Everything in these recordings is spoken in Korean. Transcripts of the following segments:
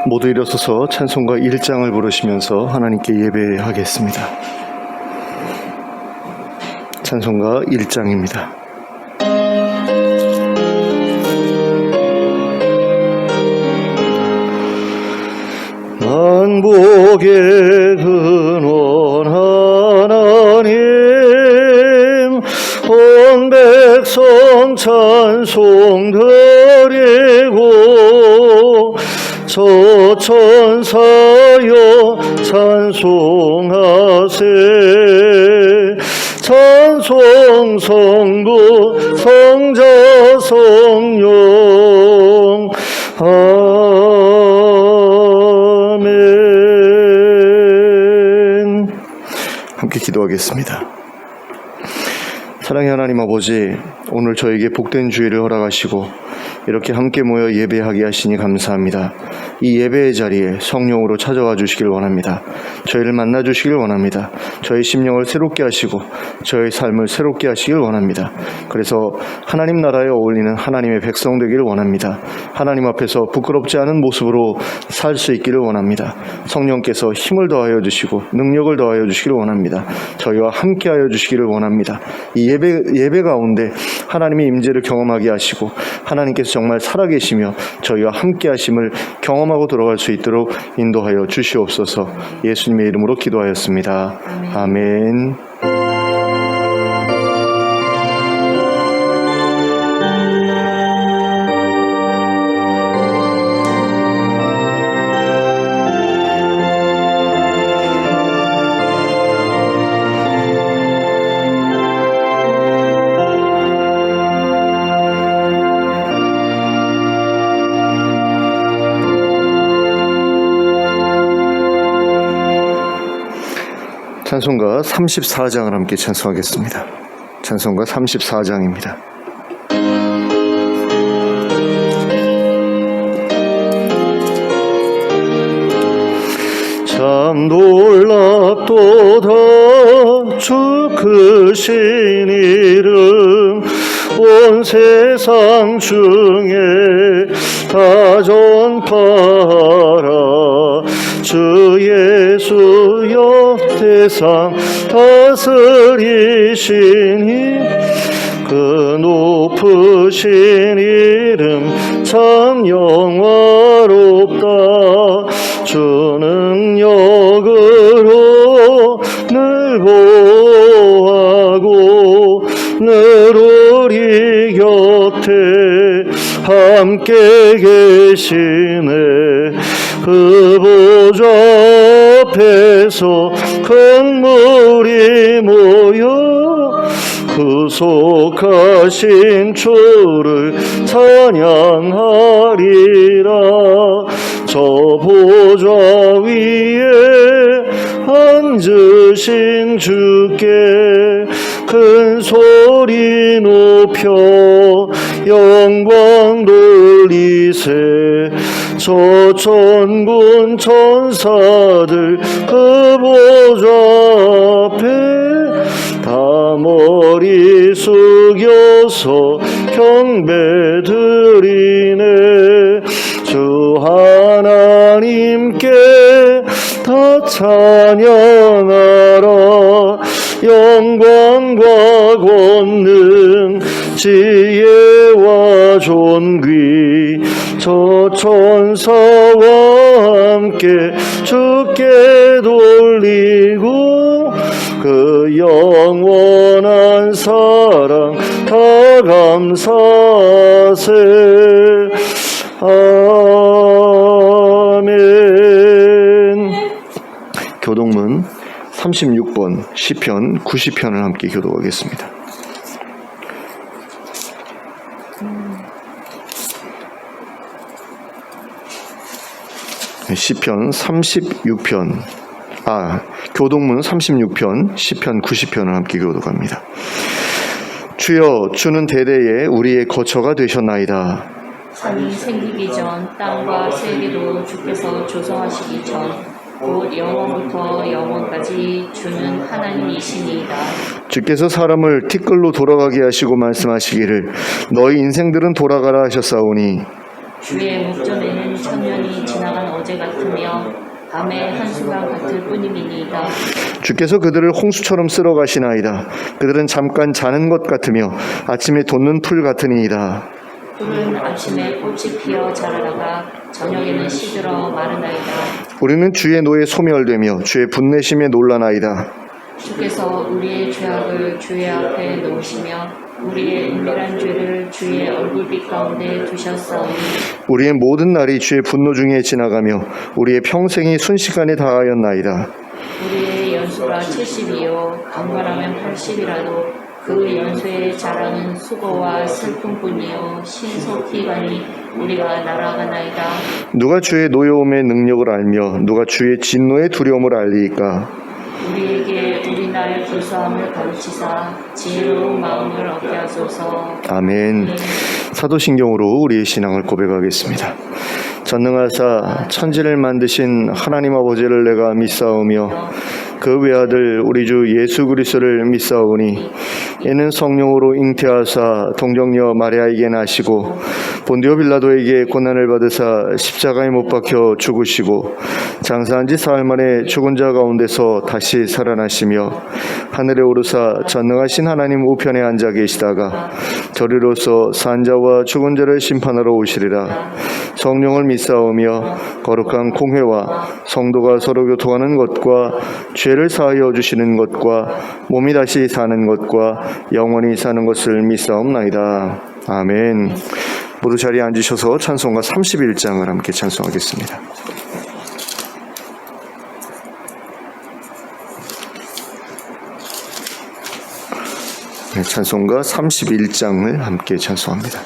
모두 일어서서 찬송가 1장을 부르시면서 하나님께 예배하겠습니다. 찬송가 1장입니다. 만복의 근원 하나님, 온 백성 찬송 드리고 저 천사여 찬송하세. 찬송 성부 성자 성령 아멘. 함께 기도하겠습니다. 사랑의 하나님 아버지, 오늘 저에게 복된 주일을 허락하시고 이렇게 함께 모여 예배하게 하시니 감사합니다. 이 예배의 자리에 성령으로 찾아와 주시길 원합니다. 저희를 만나 주시길 원합니다. 저희 심령을 새롭게 하시고 저희 삶을 새롭게 하시길 원합니다. 그래서 하나님 나라에 어울리는 하나님의 백성 되기를 원합니다. 하나님 앞에서 부끄럽지 않은 모습으로 살 수 있기를 원합니다. 성령께서 힘을 더하여 주시고 능력을 더하여 주시기를 원합니다. 저희와 함께 하여 주시기를 원합니다. 이 예배 가운데 하나님의 임재를 경험하게 하시고 하나님께서 정말 살아계시며 저희와 함께 하심을 경험하고 들어갈 수 있도록 인도하여 주시옵소서. 예수님의 이름으로 기도하였습니다. 아멘. 찬송가 34장을 함께 찬송하겠습니다. 찬송가 34장입니다. 참 놀랍도다 주 크신 이름, 온 세상 중에 다 전파하라. 주 예수 역대상 다스리시니 그 높으신 이름 참 영화롭다. 주 능력으로 늘 보호하고 늘 우리 곁에 함께 계시네. 그 보좌 앞에서 큰 물이 모여 구속하신 주를 찬양하리라. 저 보좌 위에 앉으신 주께 큰 소리 높여 영광 돌리세. 저 천군 천사들 그 보좌 앞에 다 머리 숙여서 경배드리네. 주 하나님께 다 찬양하라. 영광과 권능 지혜와 존귀 저 천사와 함께 주께 돌리고 그 영원한 사랑 다 감사하세. 아멘. 교동문 36번 시편 90편을 함께 교독하겠습니다. 시편 36편, 교동문 36편, 시편 90편을 함께 교독합니다. 주여, 주는 대대에 우리의 거처가 되셨나이다. 산이 생기기 전 땅과 세계도 주께서 조성하시기 전 곧 영원부터 영원까지 주는 하나님이시니이다. 주께서 사람을 티끌로 돌아가게 하시고 말씀하시기를 너희 인생들은 돌아가라 하셨사오니 주의 목전에는 천년이 지나간 어제 같으며 밤의 한순간 같을 뿐임이니이다. 주께서 그들을 홍수처럼 쓸어 가시나이다. 그들은 잠깐 자는 것 같으며 아침에 돋는 풀 같으니이다. 푸른 아침에 꽃이 피어 자라다가 저녁에는 시들어 마르나이다. 우리는 주의 노에 소멸되며 주의 분내심에 놀라나이다. 주께서 우리의 죄악을 주의 앞에 놓으시며 우리의 은밀한 죄를 주의 얼굴빛 가운데 두셨사오니 우리의 모든 날이 주의 분노 중에 지나가며 우리의 평생이 순식간에 다하였나이다. 우리의 연수가 70이요 강건하면 80이라도 그 연수의 자랑은 수고와 슬픔뿐이요 신속히 가니 우리가 날아가나이다. 누가 주의 노여움의 능력을 알며 누가 주의 진노의 두려움을 알리이까? 우리에게 우리 나의 불쌍함을 가르치사 지혜로운 마음을 얻게 하소서. 아멘. 사도신경으로 우리의 신앙을 고백하겠습니다. 전능하사 천지를 만드신 하나님 아버지를 내가 믿사오며 그 외아들 우리 주 예수 그리스도를 믿사오니 이는 성령으로 잉태하사 동정녀 마리아에게 나시고 본디오 빌라도에게 고난을 받으사 십자가에 못 박혀 죽으시고 장사한 지 사흘 만에 죽은 자 가운데서 다시 살아나시며 하늘에 오르사 전능하신 하나님 우편에 앉아 계시다가 저리로서 산자와 죽은 자를 심판하러 오시리라. 성령을 믿사오며 거룩한 공회와 성도가 서로 교통하는 것과 죄를 사하여 주시는 것과 몸이 다시 사는 것과 영원히 사는 것을 믿사옵나이다. 아멘. 모두 자리에 앉으셔서 찬송가 31장을 함께 찬송하겠습니다. 네, 찬송가 31장을 함께 찬송합니다.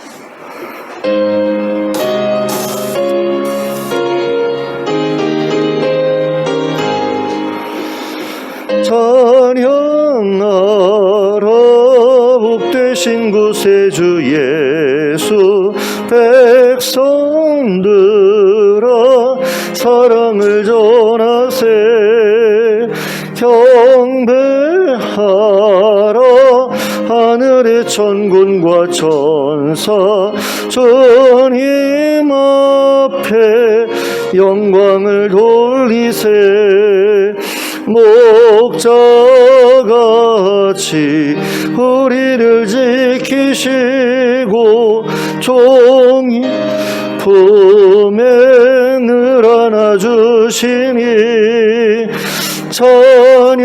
찬양하라 복되신 구세주 예수 백성들아 사랑을 전하세 경배하라 하늘의 천군과 천사 주님 앞에 영광을 돌리세 목자같이 우리를 지키시고 종이 품에 늘 안아주시니 찬양하라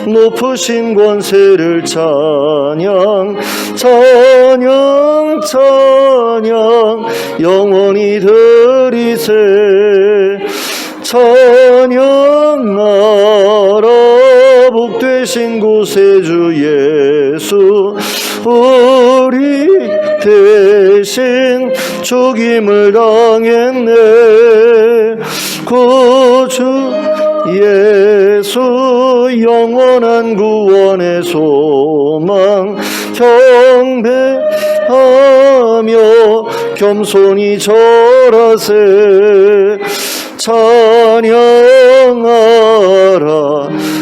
높으신 권세를 찬양 찬양 찬양 영원히 드리세 찬양하라 복되신 구세주 예수 우리 대신 죽임을 당했네 구주 예수 영원한 구원의 소망 경배하며 겸손히 절하세 찬양하라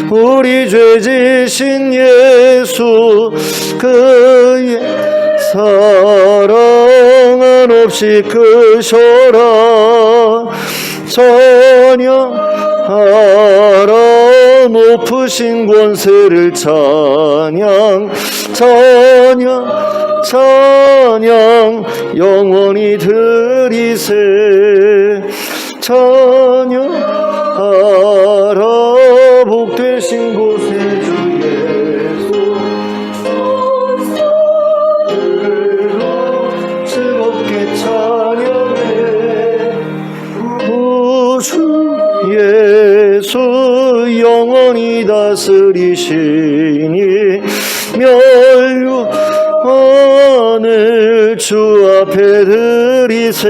우리 죄 지신 예수 그의 사랑 한없이 크셔라 찬양하라 높으신 권세를 찬양 찬양 찬양 영원히 드리세 찬양하라 복되신 구세주 예수 즐겁게 찬양해 구주 예수 영원히 다스리시니 멸류관을 주 앞에 드리세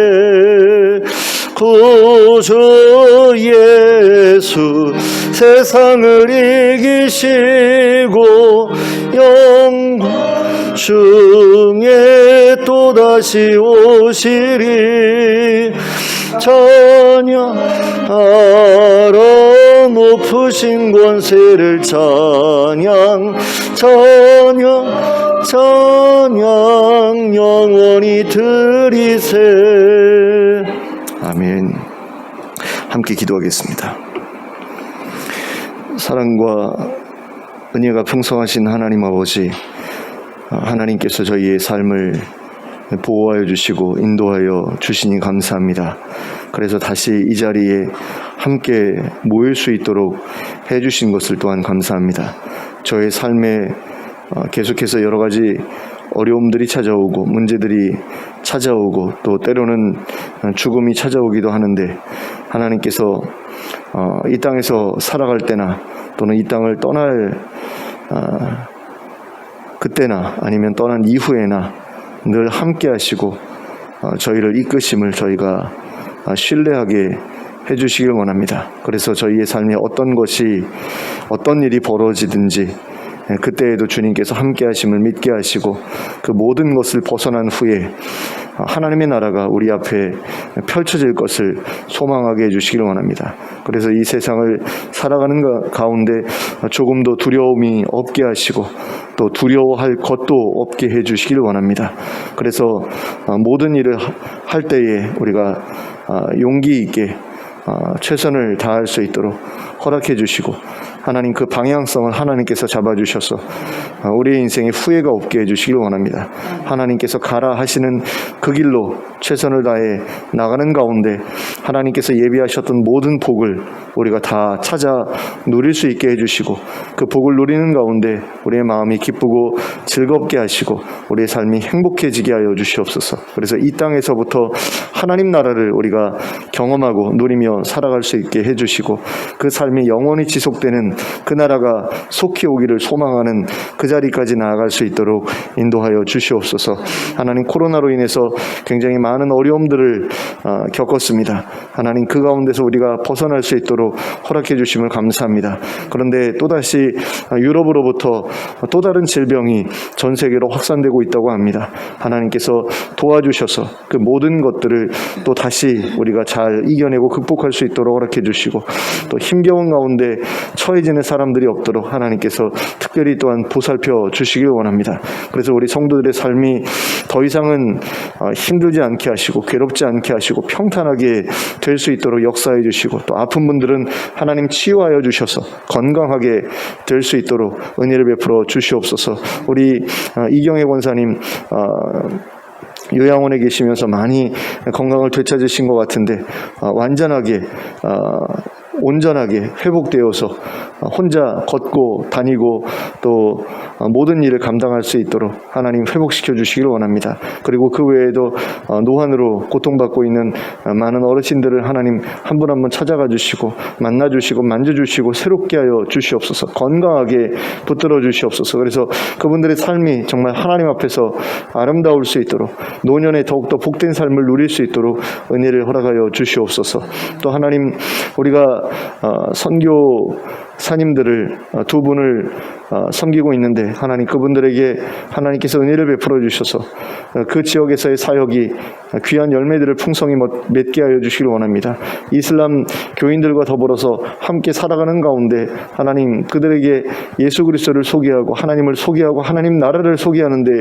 구주 예수 세상을 이기시고 영광 중에 또다시 오시리 찬양하라 높으신 권세를 찬양 찬양 찬양 영원히 드리세. 아멘. 함께 기도하겠습니다. 사랑과 은혜가 풍성하신 하나님 아버지, 하나님께서 저희의 삶을 보호하여 주시고 인도하여 주시니 감사합니다. 그래서 다시 이 자리에 함께 모일 수 있도록 해주신 것을 또한 감사합니다. 저의 삶에 계속해서 여러 가지 어려움들이 찾아오고 문제들이 찾아오고 또 때로는 죽음이 찾아오기도 하는데, 하나님께서 이 땅에서 살아갈 때나 또는 이 땅을 떠날 그때나 아니면 떠난 이후에나 늘 함께 하시고 저희를 이끄심을 저희가 신뢰하게 해주시길 원합니다. 그래서 저희의 삶에 어떤 일이 벌어지든지 그때에도 주님께서 함께 하심을 믿게 하시고, 그 모든 것을 벗어난 후에 하나님의 나라가 우리 앞에 펼쳐질 것을 소망하게 해주시길 원합니다. 그래서 이 세상을 살아가는 가운데 조금도 두려움이 없게 하시고 또 두려워할 것도 없게 해주시길 원합니다. 그래서 모든 일을 할 때에 우리가 용기 있게 최선을 다할 수 있도록 허락해 주시고, 하나님 그 방향성을 하나님께서 잡아주셔서 우리의 인생에 후회가 없게 해주시길 원합니다. 하나님께서 가라 하시는 그 길로 최선을 다해 나가는 가운데 하나님께서 예비하셨던 모든 복을 우리가 다 찾아 누릴 수 있게 해주시고, 그 복을 누리는 가운데 우리의 마음이 기쁘고 즐겁게 하시고 우리의 삶이 행복해지게 하여 주시옵소서. 그래서 이 땅에서부터 하나님 나라를 우리가 경험하고 누리며 살아갈 수 있게 해주시고, 그 삶이 영원히 지속되는 그 나라가 속히 오기를 소망하는 그 자리까지 나아갈 수 있도록 인도하여 주시옵소서. 하나님, 코로나로 인해서 굉장히 많은 어려움들을 겪었습니다. 하나님, 그 가운데서 우리가 벗어날 수 있도록 허락해 주심을 감사합니다. 그런데 또다시 유럽으로부터 또 다른 질병이 전 세계로 확산되고 있다고 합니다. 하나님께서 도와주셔서 그 모든 것들을 또 다시 우리가 잘 이겨내고 극복할 수 있도록 허락해 주시고, 또 힘겨운 가운데 처해지는 사람들이 없도록 하나님께서 특별히 또한 보살펴 주시길 원합니다. 그래서 우리 성도들의 삶이 더 이상은 힘들지 않게 하시고 괴롭지 않게 하시고 평탄하게 될 수 있도록 역사해 주시고, 또 아픈 분들은 하나님 치유하여 주셔서 건강하게 될 수 있도록 은혜를 베풀어 주시옵소서. 우리 이경혜 권사님 요양원에 계시면서 많이 건강을 되찾으신 것 같은데 완전하게 온전하게 회복되어서 혼자 걷고 다니고 또 모든 일을 감당할 수 있도록 하나님 회복시켜 주시기를 원합니다. 그리고 그 외에도 노환으로 고통받고 있는 많은 어르신들을 하나님 한 분 한 분 찾아가 주시고 만나 주시고 만져 주시고 새롭게 하여 주시옵소서. 건강하게 붙들어 주시옵소서. 그래서 그분들의 삶이 정말 하나님 앞에서 아름다울 수 있도록, 노년에 더욱더 복된 삶을 누릴 수 있도록 은혜를 허락하여 주시옵소서. 또 하나님, 우리가 선교사님들을 두 분을 섬기고 있는데 하나님, 그분들에게 하나님께서 은혜를 베풀어 주셔서 그 지역에서의 사역이 귀한 열매들을 풍성히 맺게 하여 주시길 원합니다. 이슬람 교인들과 더불어서 함께 살아가는 가운데 하나님, 그들에게 예수 그리스도를 소개하고 하나님을 소개하고 하나님 나라를 소개하는데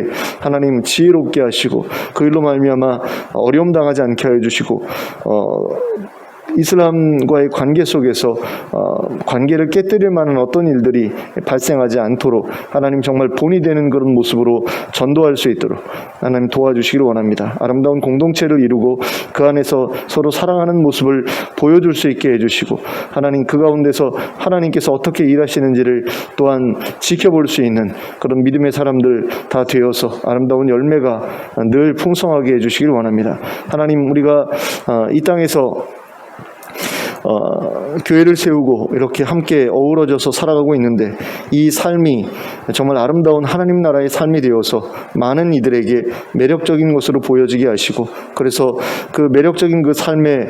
하나님 지혜롭게 하시고 그 일로 말미암아 어려움 당하지 않게 하여 주시고, 이슬람과의 관계 속에서 관계를 깨뜨릴 만한 어떤 일들이 발생하지 않도록 하나님 정말 본이 되는 그런 모습으로 전도할 수 있도록 하나님 도와주시기를 원합니다. 아름다운 공동체를 이루고 그 안에서 서로 사랑하는 모습을 보여줄 수 있게 해주시고, 하나님 그 가운데서 하나님께서 어떻게 일하시는지를 또한 지켜볼 수 있는 그런 믿음의 사람들 다 되어서 아름다운 열매가 늘 풍성하게 해주시기를 원합니다. 하나님, 우리가 이 땅에서 교회를 세우고 이렇게 함께 어우러져서 살아가고 있는데 이 삶이 정말 아름다운 하나님 나라의 삶이 되어서 많은 이들에게 매력적인 것으로 보여지게 하시고, 그래서 그 매력적인 그 삶에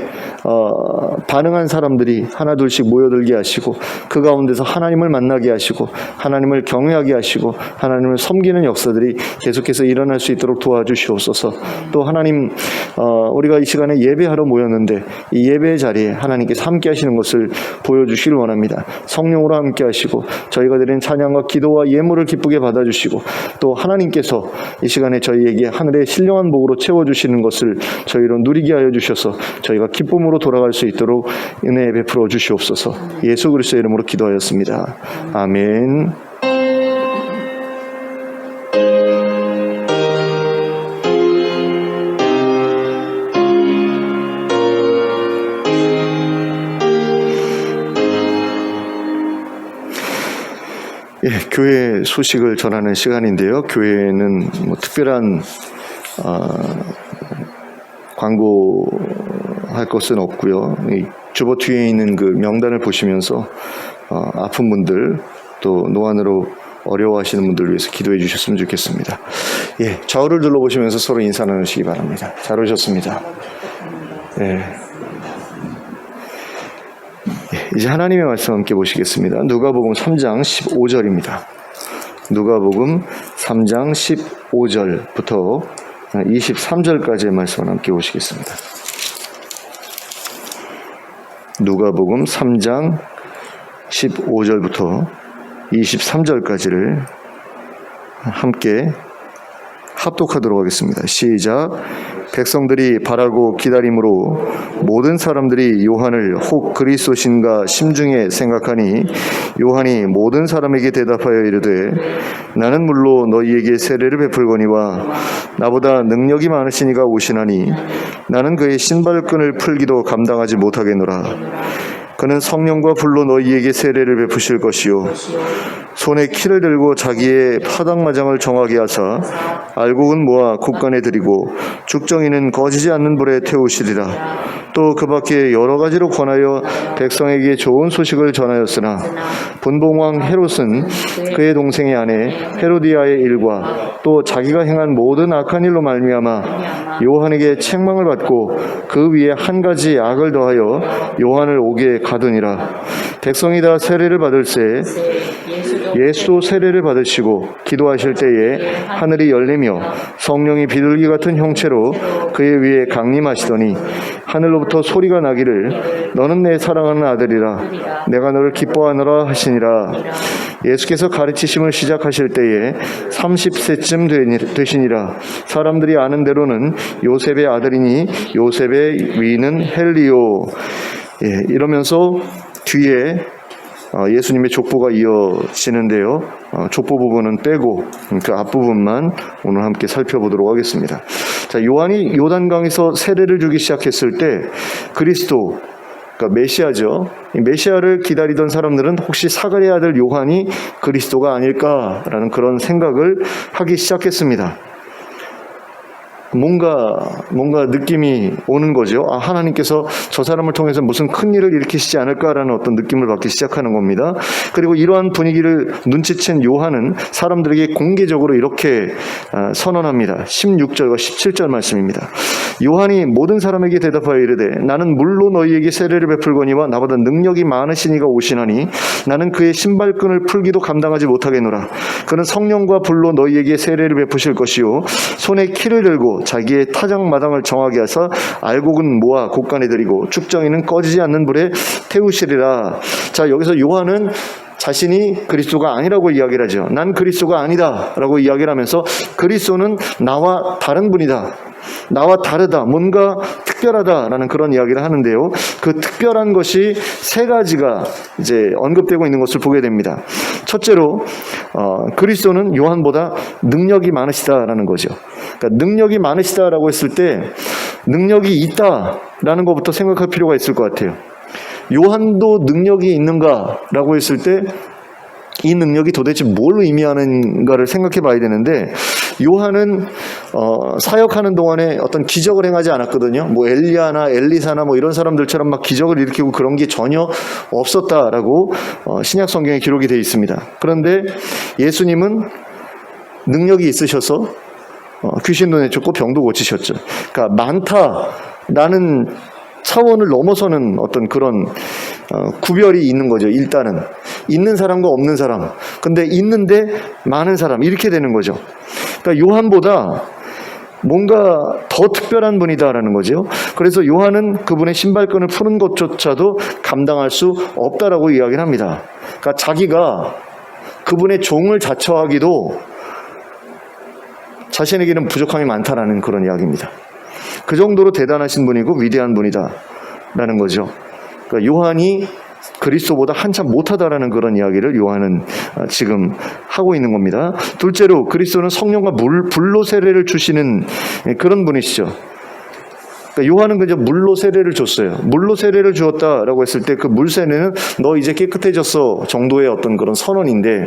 반응한 사람들이 하나둘씩 모여들게 하시고 그 가운데서 하나님을 만나게 하시고 하나님을 경외하게 하시고 하나님을 섬기는 역사들이 계속해서 일어날 수 있도록 도와주시옵소서. 또 하나님, 우리가 이 시간에 예배하러 모였는데 이 예배의 자리에 하나님께서 함께 하시는 것을 보여주시길 원합니다. 성령으로 함께 하시고 저희가 드린 찬양과 기도와 예물을 기쁘게 받아주시고 또 하나님께서 이 시간에 저희에게 하늘의 신령한 복으로 채워주시는 것을 저희로 누리게 하여 주셔서 저희가 기쁨으로 돌아갈 수 있도록 은혜 베풀어 주시옵소서. 예수 그리스도의 이름으로 기도하였습니다. 아멘. 예, 교회 소식을 전하는 시간인데요. 교회는 뭐 특별한 광고할 것은 없고요. 이 주보 뒤에 있는 그 명단을 보시면서 아픈 분들 또 노안으로 어려워하시는 분들을 위해서 기도해 주셨으면 좋겠습니다. 예, 좌우를 둘러보시면서 서로 인사 나누시기 바랍니다. 잘 오셨습니다. 예. 이제 하나님의 말씀 함께 보시겠습니다. 누가복음 3장 15절입니다. 누가복음 3장 15절부터 23절까지의 말씀을 함께 보시겠습니다. 누가복음 3장 15절부터 23절까지를 함께 합독하도록 하겠습니다. 시작. 백성들이 바라고 기다림으로 모든 사람들이 요한을 혹 그리스도신가 심중에 생각하니 요한이 모든 사람에게 대답하여 이르되 나는 물로 너희에게 세례를 베풀거니와 나보다 능력이 많으시니가 오시나니 나는 그의 신발끈을 풀기도 감당하지 못하겠노라. 그는 성령과 불로 너희에게 세례를 베푸실 것이요 손에 키를 들고 자기의 파당마장을 정하게 하사 알곡은 모아 곳간에 들이고 죽정이는 꺼지지 않는 불에 태우시리라. 또 그 밖에 여러 가지로 권하여 백성에게 좋은 소식을 전하였으나 분봉왕 헤롯은 그의 동생의 아내 헤로디아의 일과 또 자기가 행한 모든 악한 일로 말미암아 요한에게 책망을 받고 그 위에 한 가지 악을 더하여 요한을 옥에 가두니라. 백성이 다 세례를 받을새 예수도 세례를 받으시고 기도하실 때에 하늘이 열리며 성령이 비둘기 같은 형체로 그의 위에 강림하시더니 하늘로부터 소리가 나기를 너는 내 사랑하는 아들이라 내가 너를 기뻐하노라 하시니라. 예수께서 가르치심을 시작하실 때에 30세쯤 되시니라. 사람들이 아는 대로는 요셉의 아들이니 요셉의 위는 헬리오. 예, 이러면서 뒤에 예수님의 족보가 이어지는데요. 족보 부분은 빼고 그 앞부분만 오늘 함께 살펴보도록 하겠습니다. 자, 요한이 요단강에서 세례를 주기 시작했을 때 그리스도, 그러니까 메시아죠. 이 메시아를 기다리던 사람들은 혹시 사가랴의 아들 요한이 그리스도가 아닐까라는 그런 생각을 하기 시작했습니다. 뭔가 느낌이 오는 거죠. 아, 하나님께서 저 사람을 통해서 무슨 큰 일을 일으키시지 않을까라는 어떤 느낌을 받기 시작하는 겁니다. 그리고 이러한 분위기를 눈치챈 요한은 사람들에게 공개적으로 이렇게 선언합니다. 16절과 17절 말씀입니다. 요한이 모든 사람에게 대답하여 이르되 나는 물로 너희에게 세례를 베풀거니와 나보다 능력이 많으시니가 오시나니 나는 그의 신발끈을 풀기도 감당하지 못하겠노라. 그는 성령과 불로 너희에게 세례를 베푸실 것이요 손에 키를 들고 자기의 타작마당을 정하게 하사 알곡은 모아 곳간에 들이고 죽정이는 꺼지지 않는 불에 태우시리라. 자, 여기서 요한은 자신이 그리스도가 아니라고 이야기를 하죠. 난 그리스도가 아니다 라고 이야기를 하면서 그리스도는 나와 다른 분이다, 나와 다르다, 뭔가 특별하다라는 그런 이야기를 하는데요. 그 특별한 것이 세 가지가 이제 언급되고 있는 것을 보게 됩니다. 첫째로 그리스도는 요한보다 능력이 많으시다라는 거죠. 그러니까 능력이 많으시다라고 했을 때 능력이 있다라는 것부터 생각할 필요가 있을 것 같아요. 요한도 능력이 있는가라고 했을 때 이 능력이 도대체 뭘 의미하는가를 생각해 봐야 되는데, 요한은 사역하는 동안에 어떤 기적을 행하지 않았거든요. 뭐 엘리야나 엘리사나 뭐 이런 사람들처럼 막 기적을 일으키고 그런 게 전혀 없었다라고 신약 성경에 기록이 되어 있습니다. 그런데 예수님은 능력이 있으셔서 귀신도 내쫓고 병도 고치셨죠. 그러니까 많다라는 차원을 넘어서는 어떤 그런 구별이 있는 거죠. 일단은 있는 사람과 없는 사람, 근데 있는데 많은 사람, 이렇게 되는 거죠. 그러니까 요한보다 뭔가 더 특별한 분이다라는 거죠. 그래서 요한은 그분의 신발끈을 푸는 것조차도 감당할 수 없다라고 이야기를 합니다. 그러니까 자기가 그분의 종을 자처하기도 자신에게는 부족함이 많다라는 그런 이야기입니다. 그 정도로 대단하신 분이고 위대한 분이다라는 거죠. 그러니까 요한이 그리스도보다 한참 못하다라는 그런 이야기를 요한은 지금 하고 있는 겁니다. 둘째로 그리스도는 성령과 불로 세례를 주시는 그런 분이시죠. 그러니까 요한은 그저 물로 세례를 줬어요. 물로 세례를 주었다라고 했을 때 그 물 세례는 너 이제 깨끗해졌어 정도의 어떤 그런 선언인데,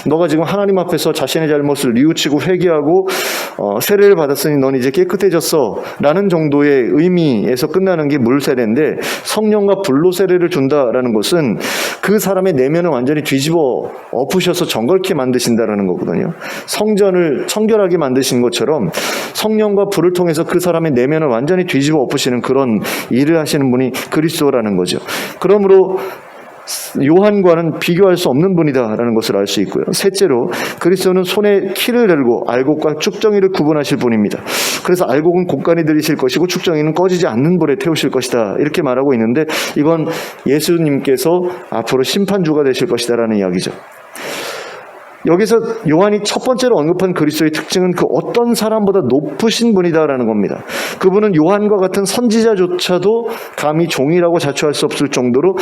너가 지금 하나님 앞에서 자신의 잘못을 뉘우치고 회개하고 세례를 받았으니 넌 이제 깨끗해졌어 라는 정도의 의미에서 끝나는 게 물 세례인데, 성령과 불로 세례를 준다라는 것은 그 사람의 내면을 완전히 뒤집어 엎으셔서 정결케 만드신다라는 거거든요. 성전을 청결하게 만드신 것처럼 성령과 불을 통해서 그 사람의 내면을 완전히 뒤집어 엎으시는 그런 일을 하시는 분이 그리스도라는 거죠. 그러므로 요한과는 비교할 수 없는 분이다라는 것을 알 수 있고요. 셋째로 그리스도는 손에 키를 들고 알곡과 쭉정이를 구분하실 분입니다. 그래서 알곡은 곡간이 들이실 것이고 쭉정이는 꺼지지 않는 불에 태우실 것이다 이렇게 말하고 있는데, 이건 예수님께서 앞으로 심판주가 되실 것이다라는 이야기죠. 여기서 요한이 첫 번째로 언급한 그리스도의 특징은 그 어떤 사람보다 높으신 분이다라는 겁니다. 그분은 요한과 같은 선지자조차도 감히 종이라고 자처할 수 없을 정도로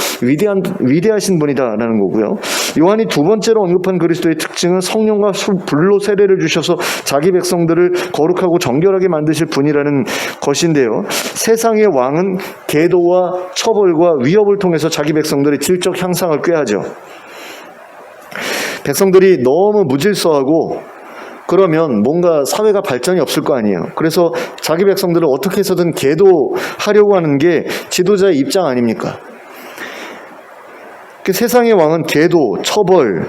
위대하신 분이다라는 거고요. 요한이 두 번째로 언급한 그리스도의 특징은 성령과 불로 세례를 주셔서 자기 백성들을 거룩하고 정결하게 만드실 분이라는 것인데요. 세상의 왕은 계도와 처벌과 위협을 통해서 자기 백성들의 질적 향상을 꾀하죠. 백성들이 너무 무질서하고 그러면 뭔가 사회가 발전이 없을 거 아니에요. 그래서 자기 백성들을 어떻게 해서든 계도하려고 하는 게 지도자의 입장 아닙니까? 세상의 왕은 계도, 처벌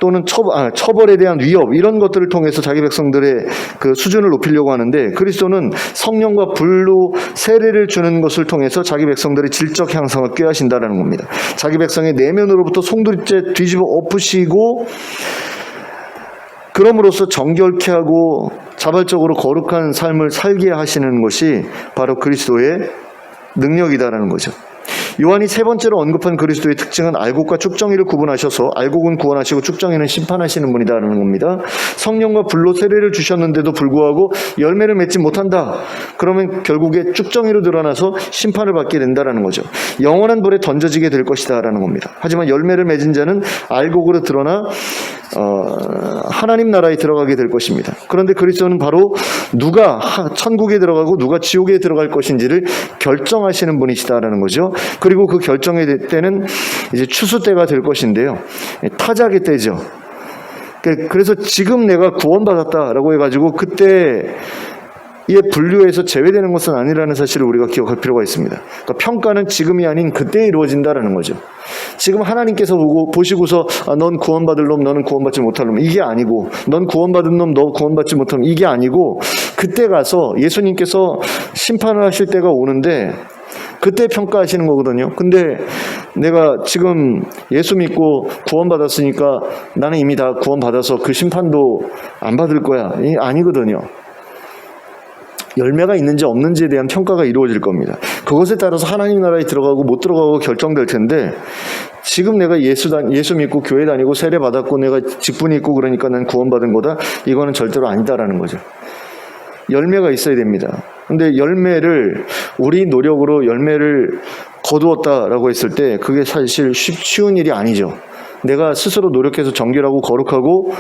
또는 처벌에 대한 위협 이런 것들을 통해서 자기 백성들의 그 수준을 높이려고 하는데, 그리스도는 성령과 불로 세례를 주는 것을 통해서 자기 백성들의 질적 향상을 꾀하신다는 겁니다. 자기 백성의 내면으로부터 송두리째 뒤집어 엎으시고 그럼으로써 정결케 하고 자발적으로 거룩한 삶을 살게 하시는 것이 바로 그리스도의 능력이다라는 거죠. 요한이 세 번째로 언급한 그리스도의 특징은 알곡과 쭉정이를 구분하셔서 알곡은 구원하시고 쭉정이는 심판하시는 분이다라는 겁니다. 성령과 불로 세례를 주셨는데도 불구하고 열매를 맺지 못한다. 그러면 결국에 쭉정이로 드러나서 심판을 받게 된다라는 거죠. 영원한 불에 던져지게 될 것이다라는 겁니다. 하지만 열매를 맺은 자는 알곡으로 드러나 하나님 나라에 들어가게 될 것입니다. 그런데 그리스도는 바로 누가 천국에 들어가고 누가 지옥에 들어갈 것인지를 결정하시는 분이시다라는 거죠. 그리고 그 결정의 때는 이제 추수 때가 될 것인데요. 타작의 때죠. 그래서 지금 내가 구원받았다라고 해가지고 그때 이에 분류해서 제외되는 것은 아니라는 사실을 우리가 기억할 필요가 있습니다. 그러니까 평가는 지금이 아닌 그때 이루어진다라는 거죠. 지금 하나님께서 보시고서 넌 구원받을 놈, 너는 구원받지 못할 놈, 이게 아니고, 넌 구원받은 놈, 너 구원받지 못할 놈, 이게 아니고, 그때 가서 예수님께서 심판을 하실 때가 오는데 그때 평가하시는 거거든요. 근데 내가 지금 예수 믿고 구원받았으니까 나는 이미 다 구원받아서 그 심판도 안 받을 거야, 아니거든요. 열매가 있는지 없는지에 대한 평가가 이루어질 겁니다. 그것에 따라서 하나님 나라에 들어가고 못 들어가고 결정될 텐데, 지금 내가 예수 믿고 교회 다니고 세례 받았고 내가 직분이 있고 그러니까 난 구원받은 거다, 이거는 절대로 아니다라는 거죠. 열매가 있어야 됩니다. 근데 열매를 우리 노력으로 열매를 거두었다라고 했을 때 그게 사실 쉬운 일이 아니죠. 내가 스스로 노력해서 정결하고 거룩하고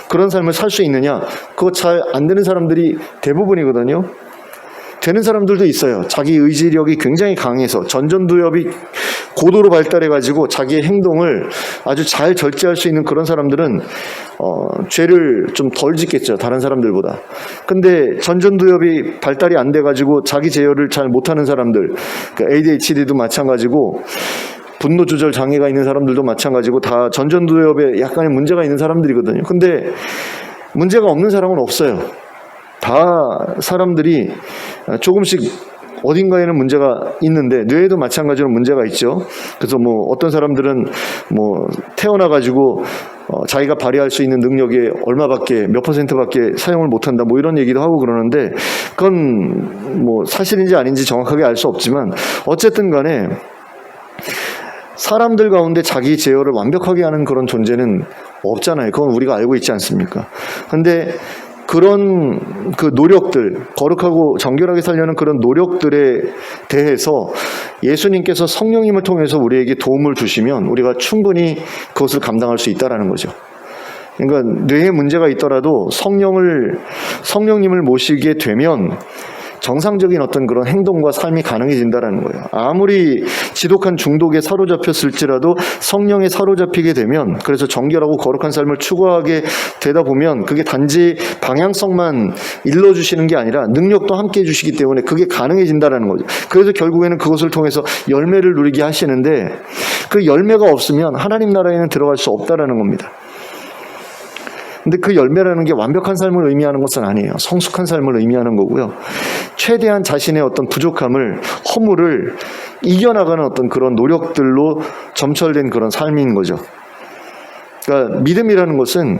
그런 삶을 살 수 있느냐? 그거 잘 안 되는 사람들이 대부분이거든요. 되는 사람들도 있어요. 자기 의지력이 굉장히 강해서 전전두엽이 고도로 발달해가지고 자기의 행동을 아주 잘 절제할 수 있는 그런 사람들은 죄를 좀 덜 짓겠죠, 다른 사람들보다. 근데 전전두엽이 발달이 안 돼가지고 자기 제어를 잘 못하는 사람들, 그러니까 ADHD도 마찬가지고 분노 조절 장애가 있는 사람들도 마찬가지고 다 전전두엽에 약간의 문제가 있는 사람들이거든요. 근데 문제가 없는 사람은 없어요. 다 사람들이 조금씩 어딘가에는 문제가 있는데, 뇌에도 마찬가지로 문제가 있죠. 그래서 뭐 어떤 사람들은 뭐 태어나가지고 자기가 발휘할 수 있는 능력의 얼마밖에 몇 %밖에 사용을 못한다 뭐 이런 얘기도 하고 그러는데 그건 뭐 사실인지 아닌지 정확하게 알 수 없지만 어쨌든 간에 사람들 가운데 자기 제어를 완벽하게 하는 그런 존재는 없잖아요. 그건 우리가 알고 있지 않습니까? 근데 그런 그 노력들, 거룩하고 정결하게 살려는 그런 노력들에 대해서 예수님께서 성령님을 통해서 우리에게 도움을 주시면 우리가 충분히 그것을 감당할 수 있다라는 거죠. 그러니까 뇌에 문제가 있더라도 성령님을 모시게 되면 정상적인 어떤 그런 행동과 삶이 가능해진다라는 거예요. 아무리 지독한 중독에 사로잡혔을지라도 성령에 사로잡히게 되면, 그래서 정결하고 거룩한 삶을 추구하게 되다 보면 그게 단지 방향성만 일러주시는 게 아니라 능력도 함께 해주시기 때문에 그게 가능해진다라는 거죠. 그래서 결국에는 그것을 통해서 열매를 누리게 하시는데 그 열매가 없으면 하나님 나라에는 들어갈 수 없다라는 겁니다. 근데 그 열매라는 게 완벽한 삶을 의미하는 것은 아니에요. 성숙한 삶을 의미하는 거고요. 최대한 자신의 어떤 부족함을, 허물을 이겨나가는 어떤 그런 노력들로 점철된 그런 삶인 거죠. 그러니까 믿음이라는 것은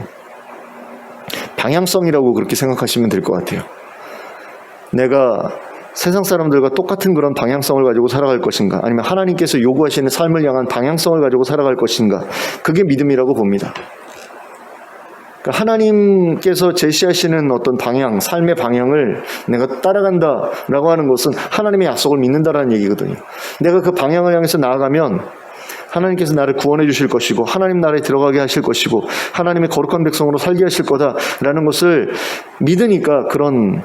방향성이라고 그렇게 생각하시면 될 것 같아요. 내가 세상 사람들과 똑같은 그런 방향성을 가지고 살아갈 것인가, 아니면 하나님께서 요구하시는 삶을 향한 방향성을 가지고 살아갈 것인가, 그게 믿음이라고 봅니다. 하나님께서 제시하시는 어떤 방향, 삶의 방향을 내가 따라간다라고 하는 것은 하나님의 약속을 믿는다라는 얘기거든요. 내가 그 방향을 향해서 나아가면 하나님께서 나를 구원해 주실 것이고 하나님 나라에 들어가게 하실 것이고 하나님의 거룩한 백성으로 살게 하실 거다라는 것을 믿으니까 그런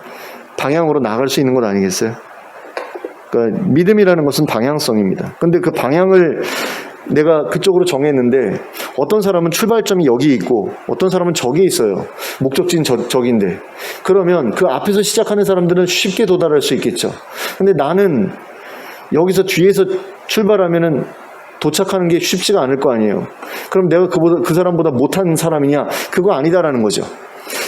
방향으로 나아갈 수 있는 것 아니겠어요? 그러니까 믿음이라는 것은 방향성입니다. 근데 그 방향을 내가 그쪽으로 정했는데 어떤 사람은 출발점이 여기 있고 어떤 사람은 저기 있어요. 목적지는 저긴데, 그러면 그 앞에서 시작하는 사람들은 쉽게 도달할 수 있겠죠. 근데 나는 여기서 뒤에서 출발하면은 도착하는 게 쉽지가 않을 거 아니에요. 그럼 내가 그 사람보다 못한 사람이냐? 그거 아니다라는 거죠.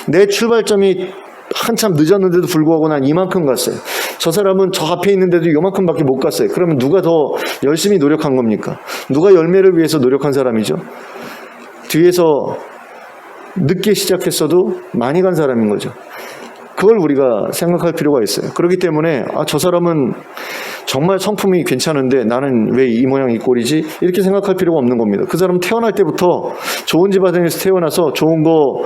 내 출발점이 한참 늦었는데도 불구하고 난 이만큼 갔어요. 저 사람은 저 앞에 있는데도 이만큼밖에 못 갔어요. 그러면 누가 더 열심히 노력한 겁니까? 누가 열매를 위해서 노력한 사람이죠? 뒤에서 늦게 시작했어도 많이 간 사람인 거죠. 그걸 우리가 생각할 필요가 있어요. 그렇기 때문에 저 사람은 정말 성품이 괜찮은데 나는 왜 이 모양 이 꼴이지? 이렇게 생각할 필요가 없는 겁니다. 그 사람은 태어날 때부터 좋은 집안에서 태어나서 좋은 거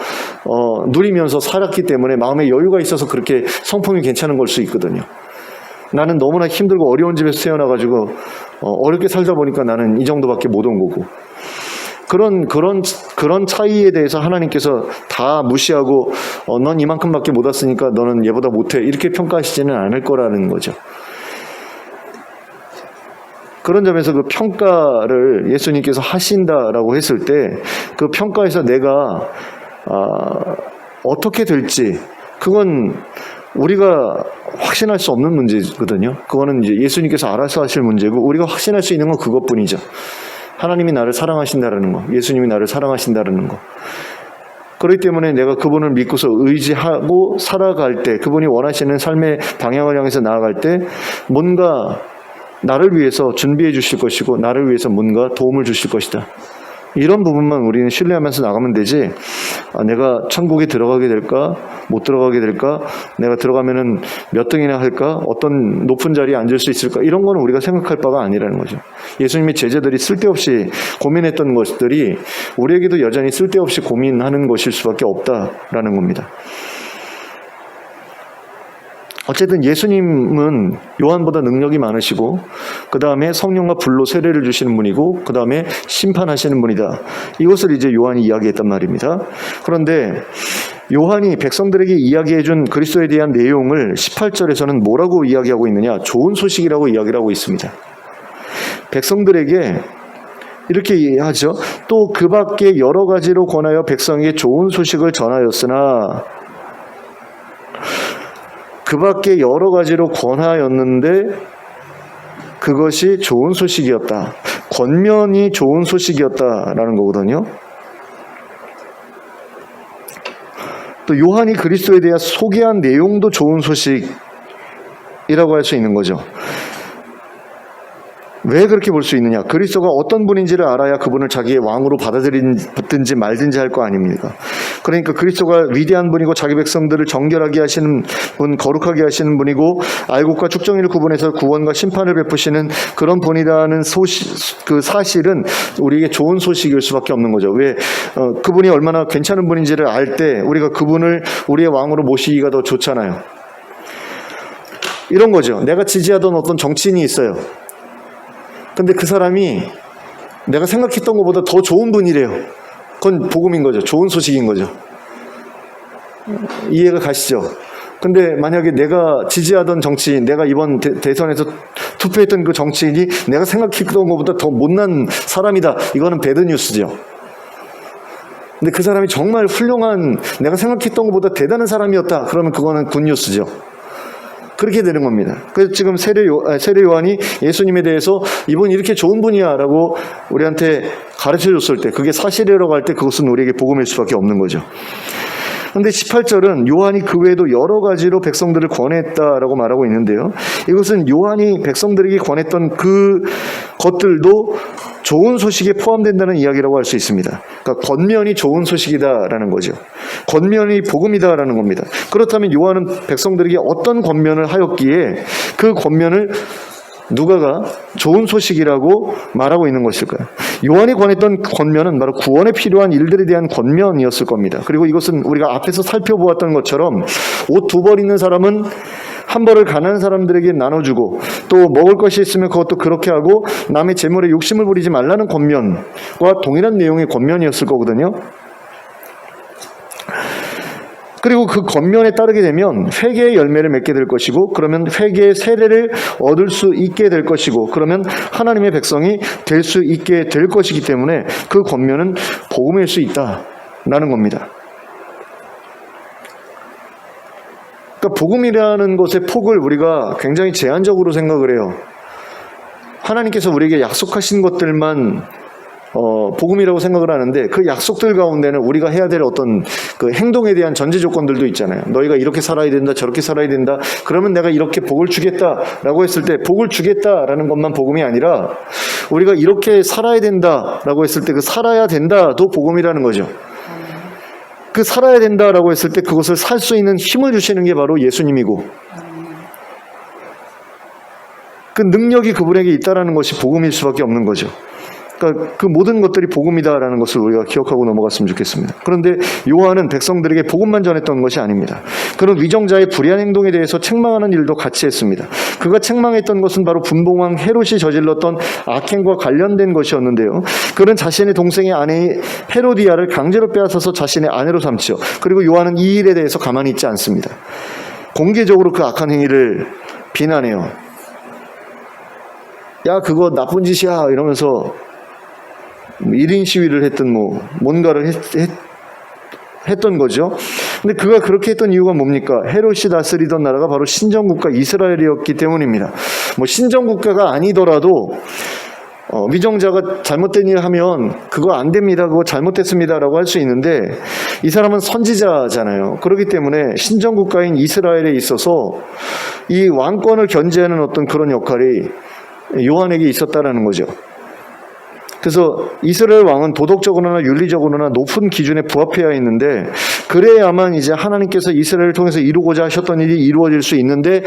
누리면서 살았기 때문에 마음에 여유가 있어서 그렇게 성품이 괜찮은 걸 수 있거든요. 나는 너무나 힘들고 어려운 집에서 태어나가지고 어렵게 살다 보니까 나는 이 정도밖에 못 온 거고, 그런 차이에 대해서 하나님께서 다 무시하고 넌 이만큼밖에 못 왔으니까 너는 얘보다 못해, 이렇게 평가하시지는 않을 거라는 거죠. 그런 점에서 그 평가를 예수님께서 하신다라고 했을 때 그 평가에서 내가 어떻게 될지, 그건 우리가 확신할 수 없는 문제거든요. 그거는 이제 예수님께서 알아서 하실 문제고, 우리가 확신할 수 있는 건 그것뿐이죠. 하나님이 나를 사랑하신다라는 거, 예수님이 나를 사랑하신다라는 거. 그렇기 때문에 내가 그분을 믿고서 의지하고 살아갈 때, 그분이 원하시는 삶의 방향을 향해서 나아갈 때 뭔가 나를 위해서 준비해 주실 것이고 나를 위해서 뭔가 도움을 주실 것이다. 이런 부분만 우리는 신뢰하면서 나가면 되지, 내가 천국에 들어가게 될까? 못 들어가게 될까? 내가 들어가면은 몇 등이나 할까? 어떤 높은 자리에 앉을 수 있을까? 이런 거는 우리가 생각할 바가 아니라는 거죠. 예수님의 제자들이 쓸데없이 고민했던 것들이 우리에게도 여전히 쓸데없이 고민하는 것일 수밖에 없다라는 겁니다. 어쨌든 예수님은 요한보다 능력이 많으시고, 그 다음에 성령과 불로 세례를 주시는 분이고, 그 다음에 심판하시는 분이다. 이것을 이제 요한이 이야기했단 말입니다. 그런데 요한이 백성들에게 이야기해준 그리스도에 대한 내용을 18절에서는 뭐라고 이야기하고 있느냐? 좋은 소식이라고 이야기를 하고 있습니다. 백성들에게 이렇게 이야기하죠. 또 그 밖에 여러 가지로 권하여 백성에게 좋은 소식을 전하였으나, 그 밖에 여러 가지로 권하였는데 그것이 좋은 소식이었다. 권면이 좋은 소식이었다라는 거거든요. 또 요한이 그리스도에 대해 소개한 내용도 좋은 소식이라고 할 수 있는 거죠. 왜 그렇게 볼 수 있느냐? 그리스도가 어떤 분인지를 알아야 그분을 자기의 왕으로 받아들이든지 말든지 할 거 아닙니까? 그러니까 그리스도가 위대한 분이고 자기 백성들을 정결하게 하시는 분, 거룩하게 하시는 분이고 알곡과 축정이를 구분해서 구원과 심판을 베푸시는 그런 분이라는 그 사실은 우리에게 좋은 소식일 수밖에 없는 거죠. 왜? 그분이 얼마나 괜찮은 분인지를 알 때 우리가 그분을 우리의 왕으로 모시기가 더 좋잖아요. 이런 거죠. 내가 지지하던 어떤 정치인이 있어요. 근데 그 사람이 내가 생각했던 것보다 더 좋은 분이래요. 그건 복음인 거죠. 좋은 소식인 거죠. 이해가 가시죠? 근데 만약에 내가 지지하던 정치인, 내가 이번 대선에서 투표했던 그 정치인이 내가 생각했던 것보다 더 못난 사람이다. 이거는 배드뉴스죠. 근데 그 사람이 정말 훌륭한, 내가 생각했던 것보다 대단한 사람이었다. 그러면 그거는 굿뉴스죠. 그렇게 되는 겁니다. 그래서 지금 세례 요한이 예수님에 대해서 이분 이렇게 좋은 분이야 라고 우리한테 가르쳐 줬을 때, 그게 사실이라고 할 때 그것은 우리에게 복음일 수밖에 없는 거죠. 그런데 18절은 요한이 그 외에도 여러 가지로 백성들을 권했다라고 말하고 있는데요. 이것은 요한이 백성들에게 권했던 그 것들도 좋은 소식에 포함된다는 이야기라고 할 수 있습니다. 그러니까 권면이 좋은 소식이다라는 거죠. 권면이 복음이다라는 겁니다. 그렇다면 요한은 백성들에게 어떤 권면을 하였기에 그 권면을 누가가 좋은 소식이라고 말하고 있는 것일까요? 요한이 권했던 권면은 바로 구원에 필요한 일들에 대한 권면이었을 겁니다. 그리고 이것은 우리가 앞에서 살펴보았던 것처럼 옷 2벌 있는 사람은 한 벌을 가난한 사람들에게 나눠주고 또 먹을 것이 있으면 그것도 그렇게 하고 남의 재물에 욕심을 부리지 말라는 권면과 동일한 내용의 권면이었을 거거든요. 그리고 그 권면에 따르게 되면 회개의 열매를 맺게 될 것이고, 그러면 회개의 세례를 얻을 수 있게 될 것이고, 그러면 하나님의 백성이 될 수 있게 될 것이기 때문에 그 권면은 복음일 수 있다라는 겁니다. 그러니까 복음이라는 것의 폭을 우리가 굉장히 제한적으로 생각을 해요. 하나님께서 우리에게 약속하신 것들만 복음이라고 생각을 하는데, 그 약속들 가운데는 우리가 해야 될 어떤 그 행동에 대한 전제 조건들도 있잖아요. 너희가 이렇게 살아야 된다, 저렇게 살아야 된다. 그러면 내가 이렇게 복을 주겠다라고 했을 때, 복을 주겠다라는 것만 복음이 아니라 우리가 이렇게 살아야 된다라고 했을 때 그 살아야 된다도 복음이라는 거죠. 그 살아야 된다라고 했을 때 그것을 살 수 있는 힘을 주시는 게 바로 예수님이고, 그 능력이 그분에게 있다라는 것이 복음일 수밖에 없는 거죠. 그러니까 그 모든 것들이 복음이다라는 것을 우리가 기억하고 넘어갔으면 좋겠습니다. 그런데 요한은 백성들에게 복음만 전했던 것이 아닙니다. 그런 위정자의 불의한 행동에 대해서 책망하는 일도 같이 했습니다. 그가 책망했던 것은 바로 분봉왕 헤롯이 저질렀던 악행과 관련된 것이었는데요. 그는 자신의 동생의 아내 헤로디아를 강제로 빼앗아서 자신의 아내로 삼죠. 그리고 요한은 이 일에 대해서 가만히 있지 않습니다. 공개적으로 그 악한 행위를 비난해요. 야, 그거 나쁜 짓이야 이러면서 1인 시위를 했던 뭔가를 했던 거죠. 근데 그가 그렇게 했던 이유가 뭡니까? 헤롯이 다스리던 나라가 바로 신정국가 이스라엘이었기 때문입니다. 신정국가가 아니더라도 위정자가 잘못된 일을 하면 그거 안 됩니다, 그거 잘못됐습니다라고 할 수 있는데, 이 사람은 선지자잖아요. 그렇기 때문에 신정국가인 이스라엘에 있어서 이 왕권을 견제하는 어떤 그런 역할이 요한에게 있었다라는 거죠. 그래서 이스라엘 왕은 도덕적으로나 윤리적으로나 높은 기준에 부합해야 했는데, 그래야만 이제 하나님께서 이스라엘을 통해서 이루고자 하셨던 일이 이루어질 수 있는데,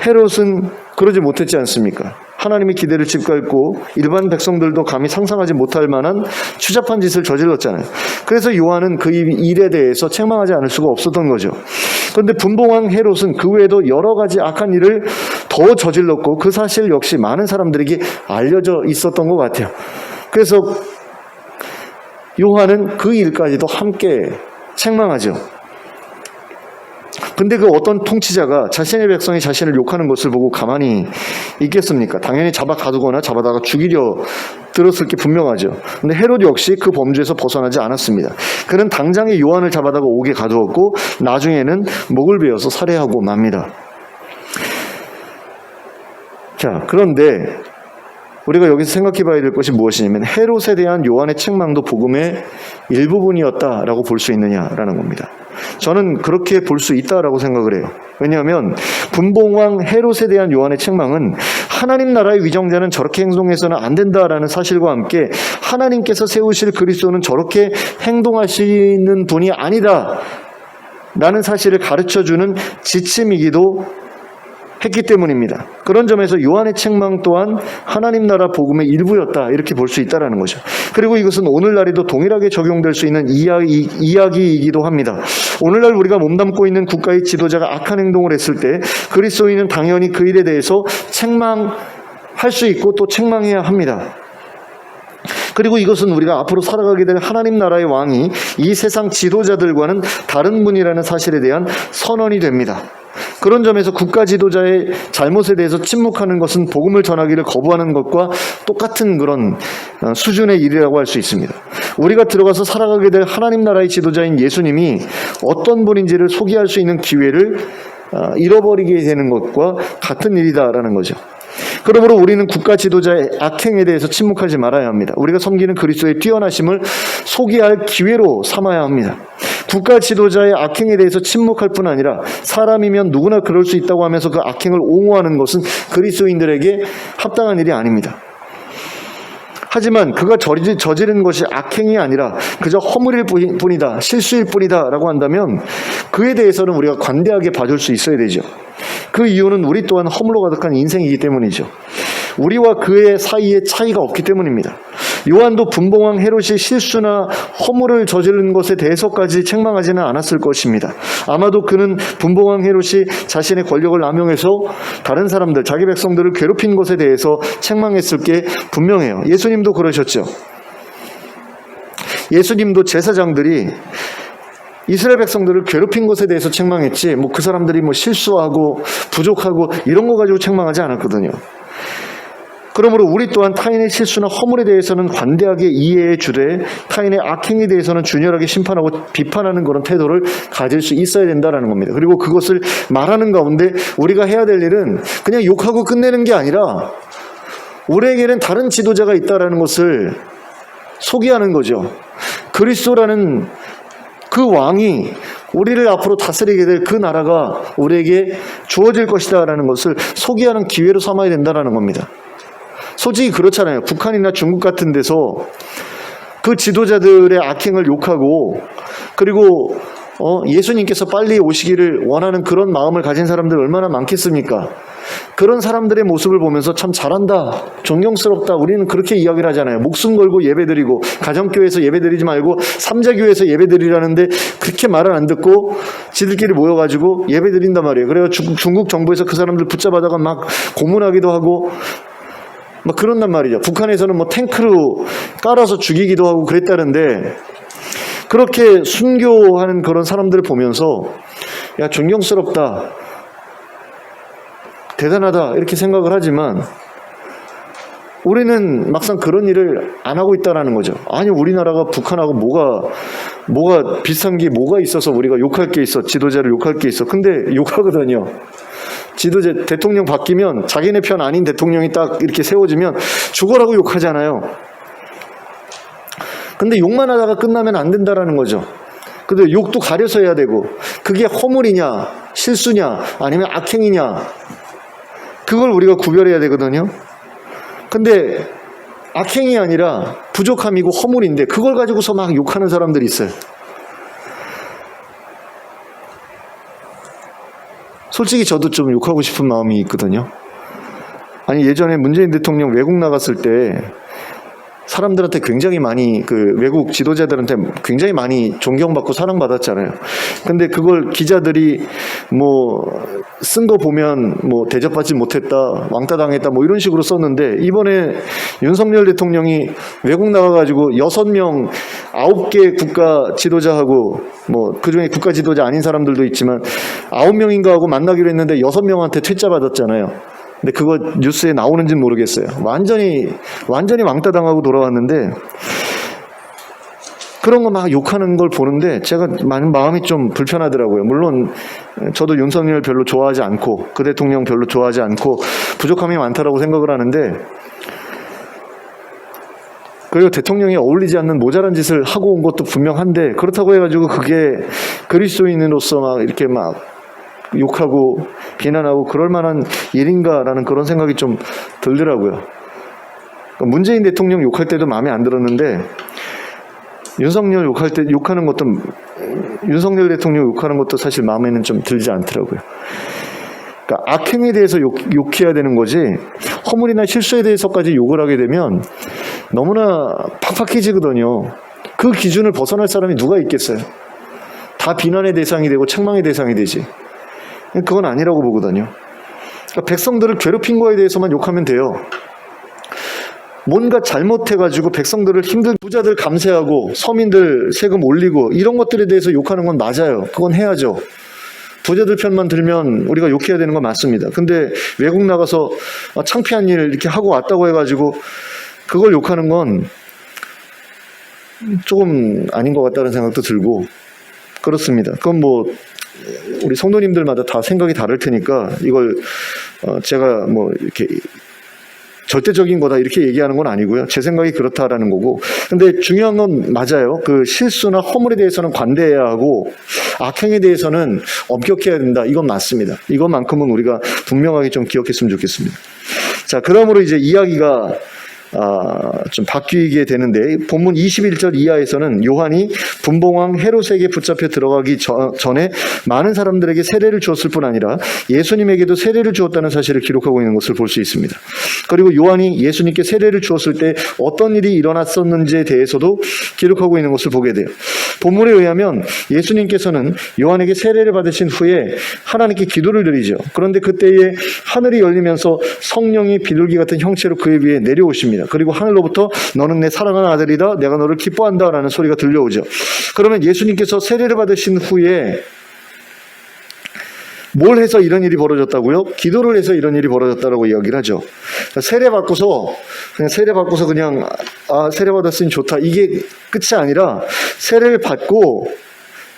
헤롯은 그러지 못했지 않습니까? 하나님의 기대를 짓밟고 일반 백성들도 감히 상상하지 못할 만한 추잡한 짓을 저질렀잖아요. 그래서 요한은 그 일에 대해서 책망하지 않을 수가 없었던 거죠. 그런데 분봉왕 헤롯은 그 외에도 여러 가지 악한 일을 더 저질렀고, 그 사실 역시 많은 사람들에게 알려져 있었던 것 같아요. 그래서 요한은 그 일까지도 함께 책망하죠. 근데 그 어떤 통치자가 자신의 백성이 자신을 욕하는 것을 보고 가만히 있겠습니까? 당연히 잡아 가두거나 잡아다가 죽이려 들었을 게 분명하죠. 근데 헤롯 역시 그 범죄에서 벗어나지 않았습니다. 그는 당장에 요한을 잡아다가 옥에 가두었고, 나중에는 목을 베어서 살해하고 맙니다. 자, 그런데 우리가 여기서 생각해 봐야 될 것이 무엇이냐면, 헤롯에 대한 요한의 책망도 복음의 일부분이었다라고 볼 수 있느냐라는 겁니다. 저는 그렇게 볼 수 있다라고 생각을 해요. 왜냐하면 분봉왕 헤롯에 대한 요한의 책망은 하나님 나라의 위정자는 저렇게 행동해서는 안 된다라는 사실과 함께 하나님께서 세우실 그리스도는 저렇게 행동하시는 분이 아니다 라는 사실을 가르쳐주는 지침이기도 했기 때문입니다. 그런 점에서 요한의 책망 또한 하나님 나라 복음의 일부였다 이렇게 볼 수 있다는 거죠. 그리고 이것은 오늘날에도 동일하게 적용될 수 있는 이야기이기도 합니다. 오늘날 우리가 몸담고 있는 국가의 지도자가 악한 행동을 했을 때 그리스도인은 당연히 그 일에 대해서 책망할 수 있고 또 책망해야 합니다. 그리고 이것은 우리가 앞으로 살아가게 될 하나님 나라의 왕이 이 세상 지도자들과는 다른 분이라는 사실에 대한 선언이 됩니다. 그런 점에서 국가 지도자의 잘못에 대해서 침묵하는 것은 복음을 전하기를 거부하는 것과 똑같은 그런 수준의 일이라고 할 수 있습니다. 우리가 들어가서 살아가게 될 하나님 나라의 지도자인 예수님이 어떤 분인지를 소개할 수 있는 기회를 잃어버리게 되는 것과 같은 일이다라는 거죠. 그러므로 우리는 국가 지도자의 악행에 대해서 침묵하지 말아야 합니다. 우리가 섬기는 그리스도의 뛰어나심을 소개할 기회로 삼아야 합니다. 국가 지도자의 악행에 대해서 침묵할 뿐 아니라 사람이면 누구나 그럴 수 있다고 하면서 그 악행을 옹호하는 것은 그리스도인들에게 합당한 일이 아닙니다. 하지만 그가 저지른 것이 악행이 아니라 그저 허물일 뿐이다, 실수일 뿐이다 라고 한다면 그에 대해서는 우리가 관대하게 봐줄 수 있어야 되죠. 그 이유는 우리 또한 허물로 가득한 인생이기 때문이죠. 우리와 그의 사이에 차이가 없기 때문입니다. 요한도 분봉왕 헤롯이 실수나 허물을 저지른 것에 대해서까지 책망하지는 않았을 것입니다. 아마도 그는 분봉왕 헤롯이 자신의 권력을 남용해서 다른 사람들, 자기 백성들을 괴롭힌 것에 대해서 책망했을 게 분명해요. 예수님도 그러셨죠. 예수님도 제사장들이 이스라엘 백성들을 괴롭힌 것에 대해서 책망했지 그 사람들이 실수하고 부족하고 이런 거 가지고 책망하지 않았거든요. 그러므로 우리 또한 타인의 실수나 허물에 대해서는 관대하게 이해해 주되 타인의 악행에 대해서는 준열하게 심판하고 비판하는 그런 태도를 가질 수 있어야 된다는 겁니다. 그리고 그것을 말하는 가운데 우리가 해야 될 일은 그냥 욕하고 끝내는 게 아니라 우리에게는 다른 지도자가 있다는 것을 소개하는 거죠. 그리스도라는 그 왕이 우리를 앞으로 다스리게 될 그 나라가 우리에게 주어질 것이다라는 것을 소개하는 기회로 삼아야 된다는 겁니다. 솔직히 그렇잖아요. 북한이나 중국 같은 데서 그 지도자들의 악행을 욕하고 그리고 예수님께서 빨리 오시기를 원하는 그런 마음을 가진 사람들 얼마나 많겠습니까? 그런 사람들의 모습을 보면서 참 잘한다, 존경스럽다, 우리는 그렇게 이야기를 하잖아요. 목숨 걸고 예배드리고 가정교회에서 예배드리지 말고 삼자교회에서 예배드리라는데 그렇게 말을 안 듣고 지들끼리 모여가지고 예배드린단 말이에요. 그래서 중국 정부에서 그 사람들 붙잡아다가 막 고문하기도 하고 막 그런단 말이죠. 북한에서는 탱크로 깔아서 죽이기도 하고 그랬다는데 그렇게 순교하는 그런 사람들을 보면서 야, 존경스럽다, 대단하다 이렇게 생각을 하지만 우리는 막상 그런 일을 안 하고 있다는 거죠. 아니, 우리나라가 북한하고 뭐가 비슷한 게 뭐가 있어서 우리가 욕할 게 있어, 지도자를 욕할 게 있어. 근데 욕하거든요. 지도자 대통령 바뀌면 자기네 편 아닌 대통령이 딱 이렇게 세워지면 죽어라고 욕하잖아요. 근데 욕만 하다가 끝나면 안 된다라는 거죠. 근데 욕도 가려서 해야 되고 그게 허물이냐 실수냐 아니면 악행이냐 그걸 우리가 구별해야 되거든요. 근데 악행이 아니라 부족함이고 허물인데 그걸 가지고서 막 욕하는 사람들이 있어요. 솔직히 저도 좀 욕하고 싶은 마음이 있거든요. 아니, 예전에 문재인 대통령 외국 나갔을 때 사람들한테 굉장히 많이 외국 지도자들한테 굉장히 많이 존경받고 사랑받았잖아요. 근데 그걸 기자들이 쓴 거 보면 대접받지 못했다, 왕따 당했다 이런 식으로 썼는데 이번에 윤석열 대통령이 외국 나가가지고 6명 9개 국가 지도자하고 그중에 국가 지도자 아닌 사람들도 있지만 9명인가 하고 만나기로 했는데 6명한테 퇴짜 받았잖아요. 근데 그거 뉴스에 나오는지는 모르겠어요. 완전히 왕따 당하고 돌아왔는데 그런 거 막 욕하는 걸 보는데 제가 마음이 좀 불편하더라고요. 물론 저도 윤석열 별로 좋아하지 않고 그 대통령 별로 좋아하지 않고 부족함이 많다라고 생각을 하는데 그리고 대통령이 어울리지 않는 모자란 짓을 하고 온 것도 분명한데 그렇다고 해가지고 그게 그리스도인으로서 막 이렇게 막 욕하고 비난하고 그럴 만한 일인가라는 그런 생각이 좀 들더라고요. 문재인 대통령 욕할 때도 마음에 안 들었는데 윤석열 윤석열 대통령 욕하는 것도 사실 마음에는 좀 들지 않더라고요. 그러니까 악행에 대해서 욕해야 되는 거지 허물이나 실수에 대해서까지 욕을 하게 되면 너무나 팍팍해지거든요. 그 기준을 벗어날 사람이 누가 있겠어요? 다 비난의 대상이 되고 책망의 대상이 되지. 그건 아니라고 보거든요. 그러니까 백성들을 괴롭힌 거에 대해서만 욕하면 돼요. 뭔가 잘못해가지고 백성들을 힘든 부자들 감세하고 서민들 세금 올리고 이런 것들에 대해서 욕하는 건 맞아요. 그건 해야죠. 부자들 편만 들면 우리가 욕해야 되는 건 맞습니다. 근데 외국 나가서 창피한 일 이렇게 하고 왔다고 해가지고 그걸 욕하는 건 조금 아닌 것 같다는 생각도 들고 그렇습니다. 그건 뭐 우리 성도님들마다 다 생각이 다를 테니까 이걸 제가 뭐 이렇게 절대적인 거다 이렇게 얘기하는 건 아니고요. 제 생각이 그렇다라는 거고. 근데 중요한 건 맞아요. 그 실수나 허물에 대해서는 관대해야 하고 악행에 대해서는 엄격해야 된다. 이건 맞습니다. 이것만큼은 우리가 분명하게 좀 기억했으면 좋겠습니다. 자, 그러므로 이제 이야기가 좀 바뀌게 되는데 본문 21절 이하에서는 요한이 분봉왕 헤롯에게 붙잡혀 들어가기 전에 많은 사람들에게 세례를 주었을 뿐 아니라 예수님에게도 세례를 주었다는 사실을 기록하고 있는 것을 볼 수 있습니다. 그리고 요한이 예수님께 세례를 주었을 때 어떤 일이 일어났었는지에 대해서도 기록하고 있는 것을 보게 돼요. 본문에 의하면 예수님께서는 요한에게 세례를 받으신 후에 하나님께 기도를 드리죠. 그런데 그때에 하늘이 열리면서 성령이 비둘기 같은 형체로 그의 위에 내려오십니다. 그리고 하늘로부터 너는 내 사랑하는 아들이다, 내가 너를 기뻐한다 라는 소리가 들려오죠. 그러면 예수님께서 세례를 받으신 후에 뭘 해서 이런 일이 벌어졌다고요? 기도를 해서 이런 일이 벌어졌다라고 이야기를 하죠. 세례 받고서 그냥 세례 받았으니 좋다 이게 끝이 아니라 세례를 받고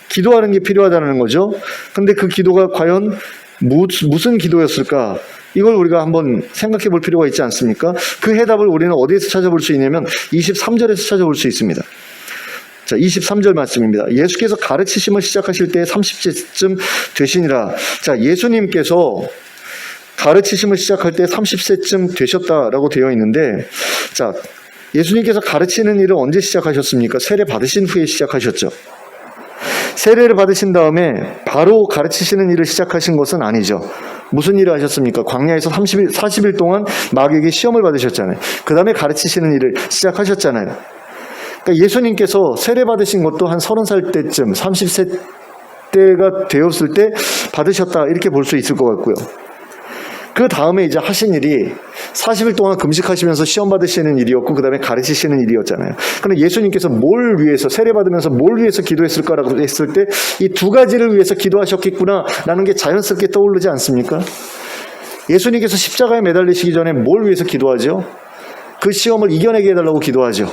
기도하는 게 필요하다는 거죠. 근데 그 기도가 과연 무슨 기도였을까? 이걸 우리가 한번 생각해 볼 필요가 있지 않습니까? 그 해답을 우리는 어디에서 찾아볼 수 있냐면 23절에서 찾아볼 수 있습니다. 자, 23절 말씀입니다. 예수께서 가르치심을 시작하실 때 30세쯤 되시니라. 자, 예수님께서 가르치심을 시작할 때 30세쯤 되셨다라고 되어 있는데, 자, 예수님께서 가르치는 일을 언제 시작하셨습니까? 세례 받으신 후에 시작하셨죠. 세례를 받으신 다음에 바로 가르치시는 일을 시작하신 것은 아니죠. 무슨 일을 하셨습니까? 광야에서 40일 동안 마귀에게 시험을 받으셨잖아요. 그 다음에 가르치시는 일을 시작하셨잖아요. 그러니까 예수님께서 세례 받으신 것도 한 30살 때쯤, 30세 때가 되었을 때 받으셨다 이렇게 볼 수 있을 것 같고요. 그 다음에 이제 하신 일이 40일 동안 금식하시면서 시험 받으시는 일이었고 그 다음에 가르치시는 일이었잖아요. 그런데 예수님께서 뭘 위해서 세례 받으면서 뭘 위해서 기도했을까라고 했을 때 이 두 가지를 위해서 기도하셨겠구나라는 게 자연스럽게 떠오르지 않습니까? 예수님께서 십자가에 매달리시기 전에 뭘 위해서 기도하죠? 그 시험을 이겨내게 해달라고 기도하죠.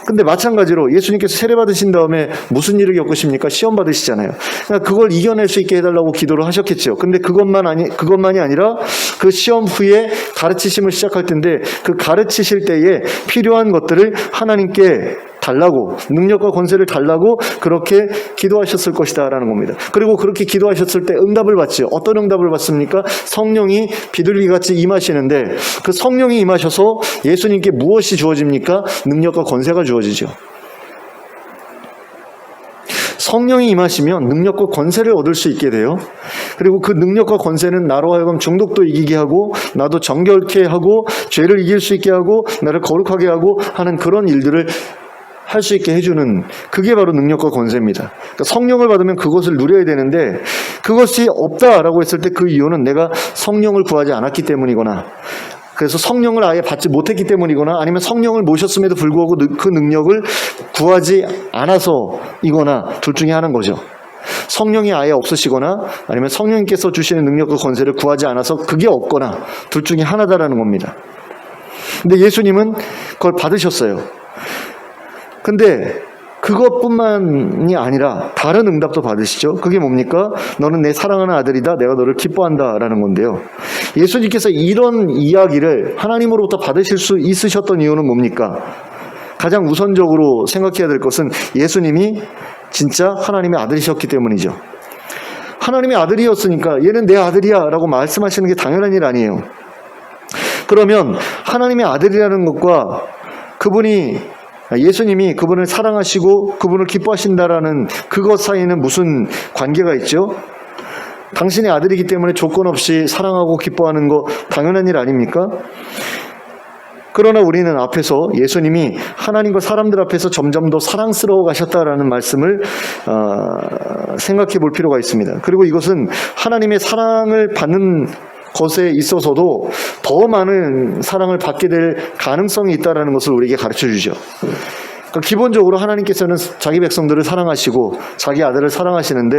근데 마찬가지로 예수님께서 세례 받으신 다음에 무슨 일을 겪으십니까? 시험 받으시잖아요. 그러니까 그걸 이겨낼 수 있게 해달라고 기도를 하셨겠죠. 근데 그것만이 아니라 그 시험 후에 가르치심을 시작할 텐데 그 가르치실 때에 필요한 것들을 하나님께 달라고, 능력과 권세를 달라고 그렇게 기도하셨을 것이다라는 겁니다. 그리고 그렇게 기도하셨을 때 응답을 받죠. 어떤 응답을 받습니까? 성령이 비둘기같이 임하시는데 그 성령이 임하셔서 예수님께 무엇이 주어집니까? 능력과 권세가 주어지죠. 성령이 임하시면 능력과 권세를 얻을 수 있게 돼요. 그리고 그 능력과 권세는 나로 하여금 중독도 이기게 하고 나도 정결케 하고 죄를 이길 수 있게 하고 나를 거룩하게 하고 하는 그런 일들을 할 수 있게 해주는, 그게 바로 능력과 권세입니다. 그러니까 성령을 받으면 그것을 누려야 되는데 그것이 없다라고 했을 때 그 이유는 내가 성령을 구하지 않았기 때문이거나, 그래서 성령을 아예 받지 못했기 때문이거나, 아니면 성령을 모셨음에도 불구하고 그 능력을 구하지 않아서이거나 둘 중에 하나인 거죠. 성령이 아예 없으시거나 아니면 성령님께서 주시는 능력과 권세를 구하지 않아서 그게 없거나 둘 중에 하나다라는 겁니다. 근데 예수님은 그걸 받으셨어요. 근데 그것뿐만이 아니라 다른 응답도 받으시죠. 그게 뭡니까? 너는 내 사랑하는 아들이다, 내가 너를 기뻐한다 라는 건데요. 예수님께서 이런 이야기를 하나님으로부터 받으실 수 있으셨던 이유는 뭡니까? 가장 우선적으로 생각해야 될 것은 예수님이 진짜 하나님의 아들이셨기 때문이죠. 하나님의 아들이었으니까 얘는 내 아들이야 라고 말씀하시는 게 당연한 일 아니에요. 그러면 하나님의 아들이라는 것과 예수님이 그분을 사랑하시고 그분을 기뻐하신다라는 그것 사이에는 무슨 관계가 있죠? 당신의 아들이기 때문에 조건 없이 사랑하고 기뻐하는 거 당연한 일 아닙니까? 그러나 우리는 앞에서 예수님이 하나님과 사람들 앞에서 점점 더 사랑스러워 가셨다라는 말씀을 생각해 볼 필요가 있습니다. 그리고 이것은 하나님의 사랑을 받는 것에 있어서도 더 많은 사랑을 받게 될 가능성이 있다는 것을 우리에게 가르쳐 주죠. 그러니까 기본적으로 하나님께서는 자기 백성들을 사랑하시고 자기 아들을 사랑하시는데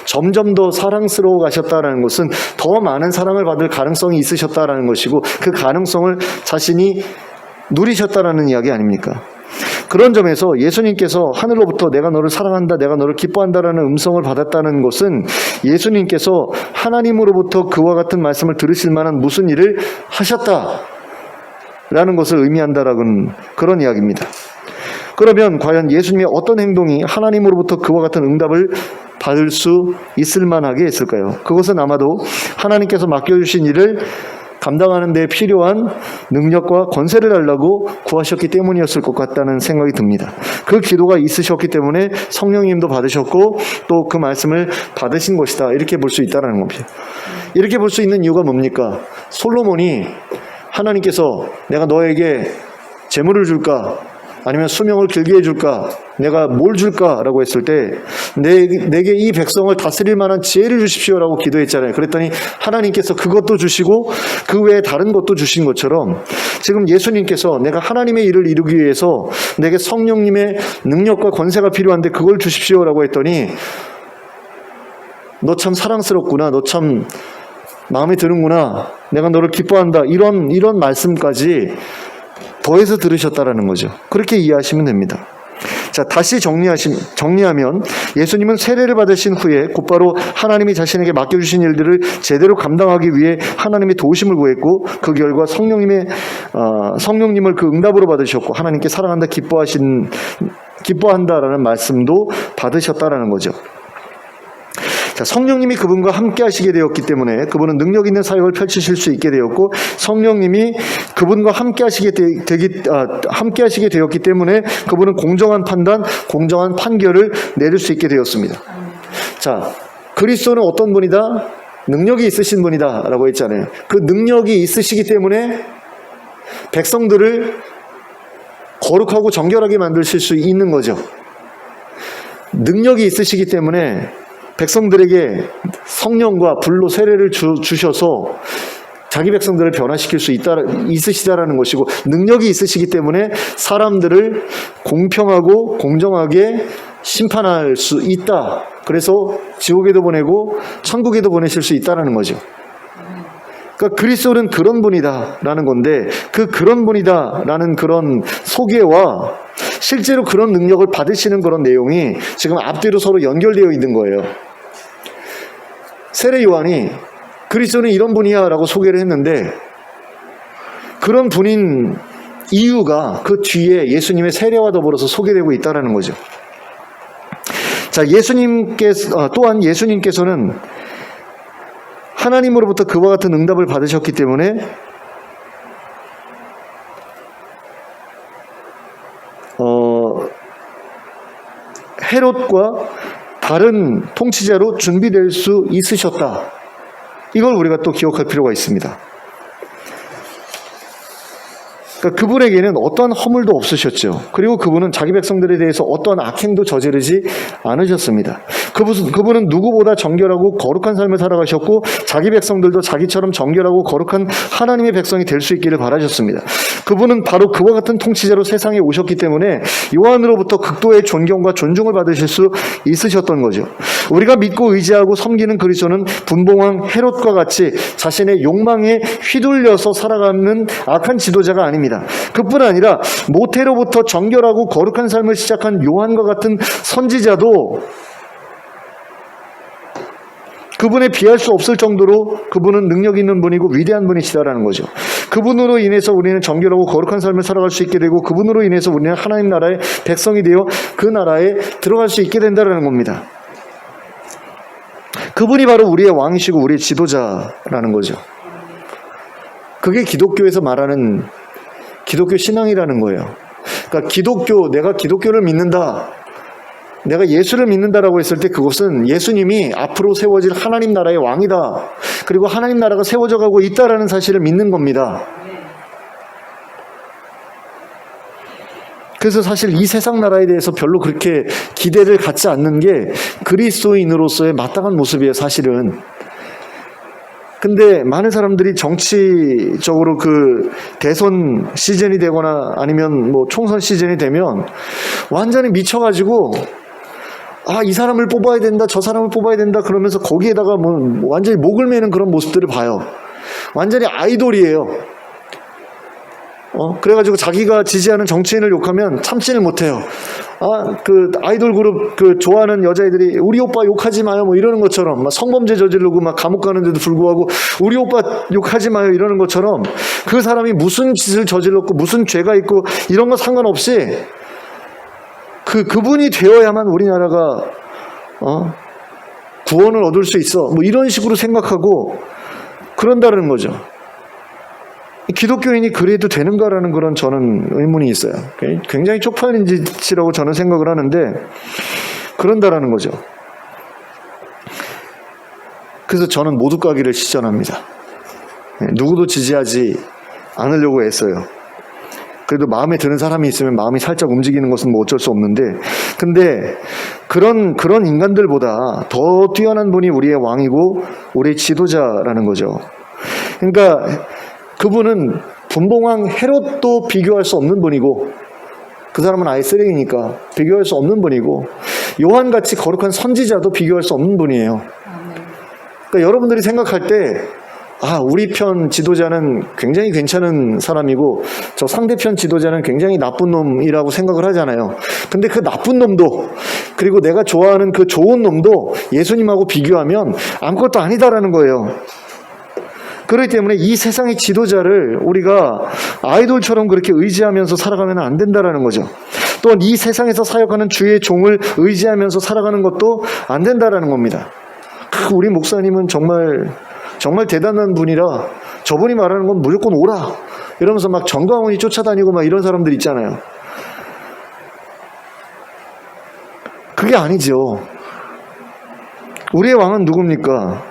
점점 더 사랑스러워 가셨다는 것은 더 많은 사랑을 받을 가능성이 있으셨다는 것이고 그 가능성을 자신이 누리셨다라는 이야기 아닙니까? 그런 점에서 예수님께서 하늘로부터 내가 너를 사랑한다, 내가 너를 기뻐한다라는 음성을 받았다는 것은 예수님께서 하나님으로부터 그와 같은 말씀을 들으실 만한 무슨 일을 하셨다라는 것을 의미한다라는 그런 이야기입니다. 그러면 과연 예수님의 어떤 행동이 하나님으로부터 그와 같은 응답을 받을 수 있을 만하게 했을까요? 그것은 아마도 하나님께서 맡겨주신 일을 감당하는 데 필요한 능력과 권세를 달라고 구하셨기 때문이었을 것 같다는 생각이 듭니다. 그 기도가 있으셨기 때문에 성령님도 받으셨고 또 그 말씀을 받으신 것이다, 이렇게 볼 수 있다는 겁니다. 이렇게 볼 수 있는 이유가 뭡니까? 솔로몬이 하나님께서 내가 너에게 재물을 줄까? 아니면 수명을 길게 해줄까? 내가 뭘 줄까? 라고 했을 때 내게 이 백성을 다스릴 만한 지혜를 주십시오 라고 기도했잖아요. 그랬더니 하나님께서 그것도 주시고 그 외에 다른 것도 주신 것처럼 지금 예수님께서 내가 하나님의 일을 이루기 위해서 내게 성령님의 능력과 권세가 필요한데 그걸 주십시오 라고 했더니 너 참 사랑스럽구나, 너 참 마음에 드는구나, 내가 너를 기뻐한다, 이런 말씀까지 더해서 들으셨다라는 거죠. 그렇게 이해하시면 됩니다. 자, 다시 정리하면 예수님은 세례를 받으신 후에 곧바로 하나님이 자신에게 맡겨주신 일들을 제대로 감당하기 위해 하나님의 도우심을 구했고 그 결과 성령님을 그 응답으로 받으셨고 하나님께 사랑한다, 기뻐한다라는 말씀도 받으셨다라는 거죠. 자, 성령님이 그분과 함께 하시게 되었기 때문에 그분은 능력 있는 사역을 펼치실 수 있게 되었고 성령님이 그분과 함께 하시게 되었기 때문에 그분은 공정한 판단, 공정한 판결을 내릴 수 있게 되었습니다. 자, 그리스도는 어떤 분이다? 능력이 있으신 분이다 라고 했잖아요. 그 능력이 있으시기 때문에 백성들을 거룩하고 정결하게 만드실 수 있는 거죠. 능력이 있으시기 때문에 백성들에게 성령과 불로 세례를 주셔서 자기 백성들을 변화시킬 수 있으시다라는 것이고 능력이 있으시기 때문에 사람들을 공평하고 공정하게 심판할 수 있다. 그래서 지옥에도 보내고 천국에도 보내실 수 있다라는 거죠. 그러니까 그리스도는 그런 분이다라는 건데 그런 분이다라는 그런 소개와 실제로 그런 능력을 받으시는 그런 내용이 지금 앞뒤로 서로 연결되어 있는 거예요. 세례 요한이 그리스도는 이런 분이야 라고 소개를 했는데 그런 분인 이유가 그 뒤에 예수님의 세례와 더불어서 소개되고 있다는 거죠. 자, 또한 예수님께서는 하나님으로부터 그와 같은 응답을 받으셨기 때문에 헤롯과 다른 통치자로 준비될 수 있으셨다. 이걸 우리가 또 기억할 필요가 있습니다. 그러니까 그분에게는 어떠한 허물도 없으셨죠. 그리고 그분은 자기 백성들에 대해서 어떠한 악행도 저지르지 않으셨습니다. 그분은 누구보다 정결하고 거룩한 삶을 살아가셨고 자기 백성들도 자기처럼 정결하고 거룩한 하나님의 백성이 될 수 있기를 바라셨습니다. 그분은 바로 그와 같은 통치자로 세상에 오셨기 때문에 요한으로부터 극도의 존경과 존중을 받으실 수 있으셨던 거죠. 우리가 믿고 의지하고 섬기는 그리스도는 분봉왕 헤롯과 같이 자신의 욕망에 휘둘려서 살아가는 악한 지도자가 아닙니다. 그뿐 아니라 모태로부터 정결하고 거룩한 삶을 시작한 요한과 같은 선지자도 그분에 비할 수 없을 정도로 그분은 능력 있는 분이고 위대한 분이시다라는 거죠. 그분으로 인해서 우리는 정결하고 거룩한 삶을 살아갈 수 있게 되고 그분으로 인해서 우리는 하나님 나라의 백성이 되어 그 나라에 들어갈 수 있게 된다는 겁니다. 그분이 바로 우리의 왕이시고 우리의 지도자라는 거죠. 그게 기독교에서 말하는 기독교 신앙이라는 거예요. 그러니까 내가 기독교를 믿는다, 내가 예수를 믿는다라고 했을 때 그것은 예수님이 앞으로 세워질 하나님 나라의 왕이다, 그리고 하나님 나라가 세워져 가고 있다라는 사실을 믿는 겁니다. 그래서 사실 이 세상 나라에 대해서 별로 그렇게 기대를 갖지 않는 게 그리스도인으로서의 마땅한 모습이에요, 사실은. 근데 많은 사람들이 정치적으로 그 대선 시즌이 되거나 아니면 뭐 총선 시즌이 되면 완전히 미쳐가지고 이 사람을 뽑아야 된다, 저 사람을 뽑아야 된다 그러면서 거기에다가 뭐 완전히 목을 매는 그런 모습들을 봐요. 완전히 아이돌이에요. 그래가지고 자기가 지지하는 정치인을 욕하면 참지를 못해요. 그 아이돌 그룹 그 좋아하는 여자애들이 우리 오빠 욕하지 마요 뭐 이러는 것처럼, 막 성범죄 저지르고 막 감옥 가는데도 불구하고 우리 오빠 욕하지 마요 이러는 것처럼, 그 사람이 무슨 짓을 저질렀고 무슨 죄가 있고 이런 거 상관없이 그분이 되어야만 우리나라가 구원을 얻을 수 있어, 뭐 이런 식으로 생각하고 그런다는 거죠. 기독교인이 그래도 되는가라는 그런 저는 의문이 있어요. 굉장히 쪽팔린 짓이라고 저는 생각을 하는데 그런다라는 거죠. 그래서 저는 모두 가기를 시전합니다. 누구도 지지하지 않으려고 애써요. 그래도 마음에 드는 사람이 있으면 마음이 살짝 움직이는 것은 뭐 어쩔 수 없는데, 근데 그런 인간들보다 더 뛰어난 분이 우리의 왕이고 우리의 지도자라는 거죠. 그러니까 그분은 분봉왕 헤롯도 비교할 수 없는 분이고, 그 사람은 아예 쓰레기니까 비교할 수 없는 분이고, 요한같이 거룩한 선지자도 비교할 수 없는 분이에요. 그러니까 여러분들이 생각할 때 우리 편 지도자는 굉장히 괜찮은 사람이고 저 상대편 지도자는 굉장히 나쁜 놈이라고 생각을 하잖아요. 근데 그 나쁜 놈도, 그리고 내가 좋아하는 그 좋은 놈도 예수님하고 비교하면 아무것도 아니다라는 거예요. 그렇기 때문에 이 세상의 지도자를 우리가 아이돌처럼 그렇게 의지하면서 살아가면 안 된다라는 거죠. 또한 이 세상에서 사역하는 주의 종을 의지하면서 살아가는 것도 안 된다라는 겁니다. 우리 목사님은 정말 대단한 분이라 저분이 말하는 건 무조건 오라 이러면서 막 정광훈이 쫓아다니고 막 이런 사람들 있잖아요. 그게 아니죠. 우리의 왕은 누굽니까?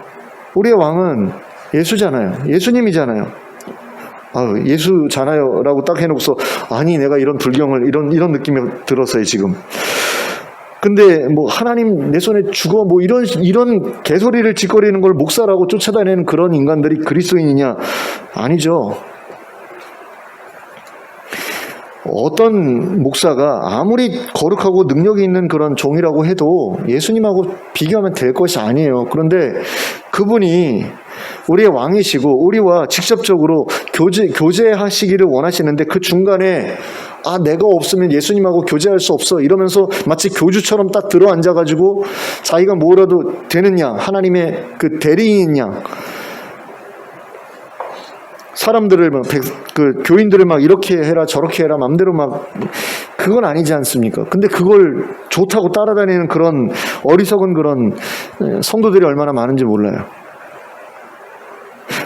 우리의 왕은 예수잖아요. 예수님이잖아요. 예수잖아요 라고 딱 해놓고서 내가 이런 불경을 이런 느낌이 들었어요 지금. 근데 뭐 하나님 내 손에 죽어 뭐 이런 개소리를 짓거리는 걸 목사라고 쫓아다니는 그런 인간들이 그리스도인이냐? 아니죠. 어떤 목사가 아무리 거룩하고 능력이 있는 그런 종이라고 해도 예수님하고 비교하면 될 것이 아니에요. 그런데 그분이 우리의 왕이시고 우리와 직접적으로 교제하시기를 원하시는데 그 중간에 내가 없으면 예수님하고 교제할 수 없어 이러면서 마치 교주처럼 딱 들어 앉아가지고 자기가 뭐라도 되는 양, 하나님의 그 대리인인 양, 사람들을 교인들을 막 이렇게 해라 저렇게 해라 맘대로 막, 그건 아니지 않습니까? 근데 그걸 좋다고 따라다니는 그런 어리석은 그런 성도들이 얼마나 많은지 몰라요.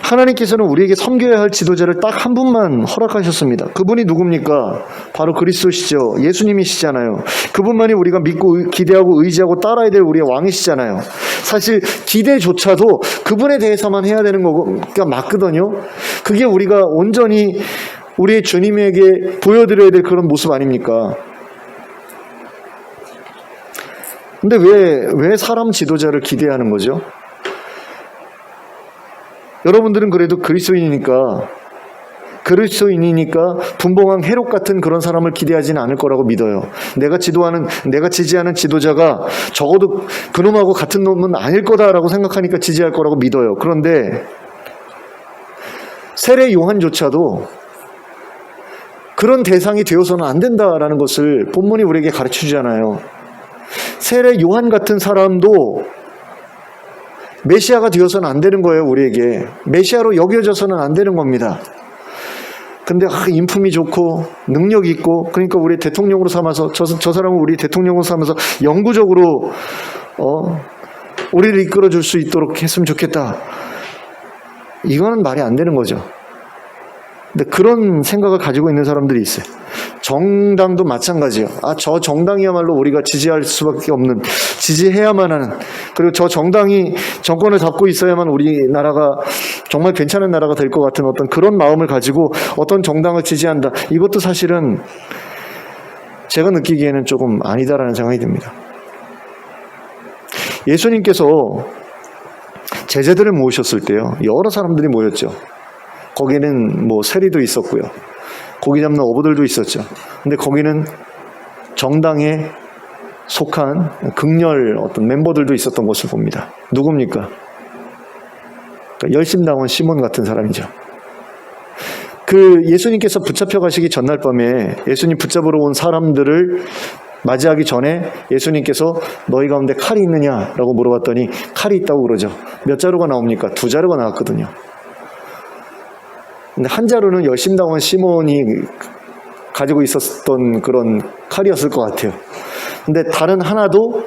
하나님께서는 우리에게 섬겨야 할 지도자를 딱 한 분만 허락하셨습니다. 그분이 누굽니까? 바로 그리스도시죠. 예수님이시잖아요. 그분만이 우리가 믿고 기대하고 의지하고 따라야 될 우리의 왕이시잖아요. 사실 기대조차도 그분에 대해서만 해야 되는 거가 맞거든요. 그게 우리가 온전히 우리의 주님에게 보여드려야 될 그런 모습 아닙니까? 근데 왜 사람 지도자를 기대하는 거죠? 여러분들은 그래도 그리스도인이니까 분봉왕 헤롯 같은 그런 사람을 기대하지는 않을 거라고 믿어요. 내가 지지하는 지도자가 적어도 그놈하고 같은 놈은 아닐 거다라고 생각하니까 지지할 거라고 믿어요. 그런데 세례 요한조차도 그런 대상이 되어서는 안 된다라는 것을 본문이 우리에게 가르쳐 주잖아요. 세례 요한 같은 사람도 메시아가 되어서는 안 되는 거예요. 우리에게 메시아로 여겨져서는 안 되는 겁니다. 근데 인품이 좋고 능력이 있고, 그러니까 우리 대통령으로 삼아서 저 사람은 우리 대통령으로 삼아서 영구적으로 우리를 이끌어줄 수 있도록 했으면 좋겠다. 이거는 말이 안 되는 거죠. 근데 그런 생각을 가지고 있는 사람들이 있어요. 정당도 마찬가지예요. 저 정당이야말로 우리가 지지할 수밖에 없는, 지지해야만 하는, 그리고 저 정당이 정권을 잡고 있어야만 우리나라가 정말 괜찮은 나라가 될 것 같은 어떤 그런 마음을 가지고 어떤 정당을 지지한다. 이것도 사실은 제가 느끼기에는 조금 아니다라는 생각이 듭니다. 예수님께서 제자들을 모으셨을 때요, 여러 사람들이 모였죠. 거기는 뭐 세리도 있었고요, 고기 잡는 어부들도 있었죠. 근데 거기는 정당에 속한 극렬 어떤 멤버들도 있었던 것을 봅니다. 누굽니까? 그러니까 열심당원 시몬 같은 사람이죠. 그 예수님께서 붙잡혀 가시기 전날 밤에 예수님 붙잡으러 온 사람들을 맞이하기 전에 예수님께서 너희 가운데 칼이 있느냐라고 물어봤더니 칼이 있다고 그러죠. 몇 자루가 나옵니까? 2자루가 나왔거든요. 근데 한 자루는 열심당원 시몬이 가지고 있었던 그런 칼이었을 것 같아요. 근데 다른 하나도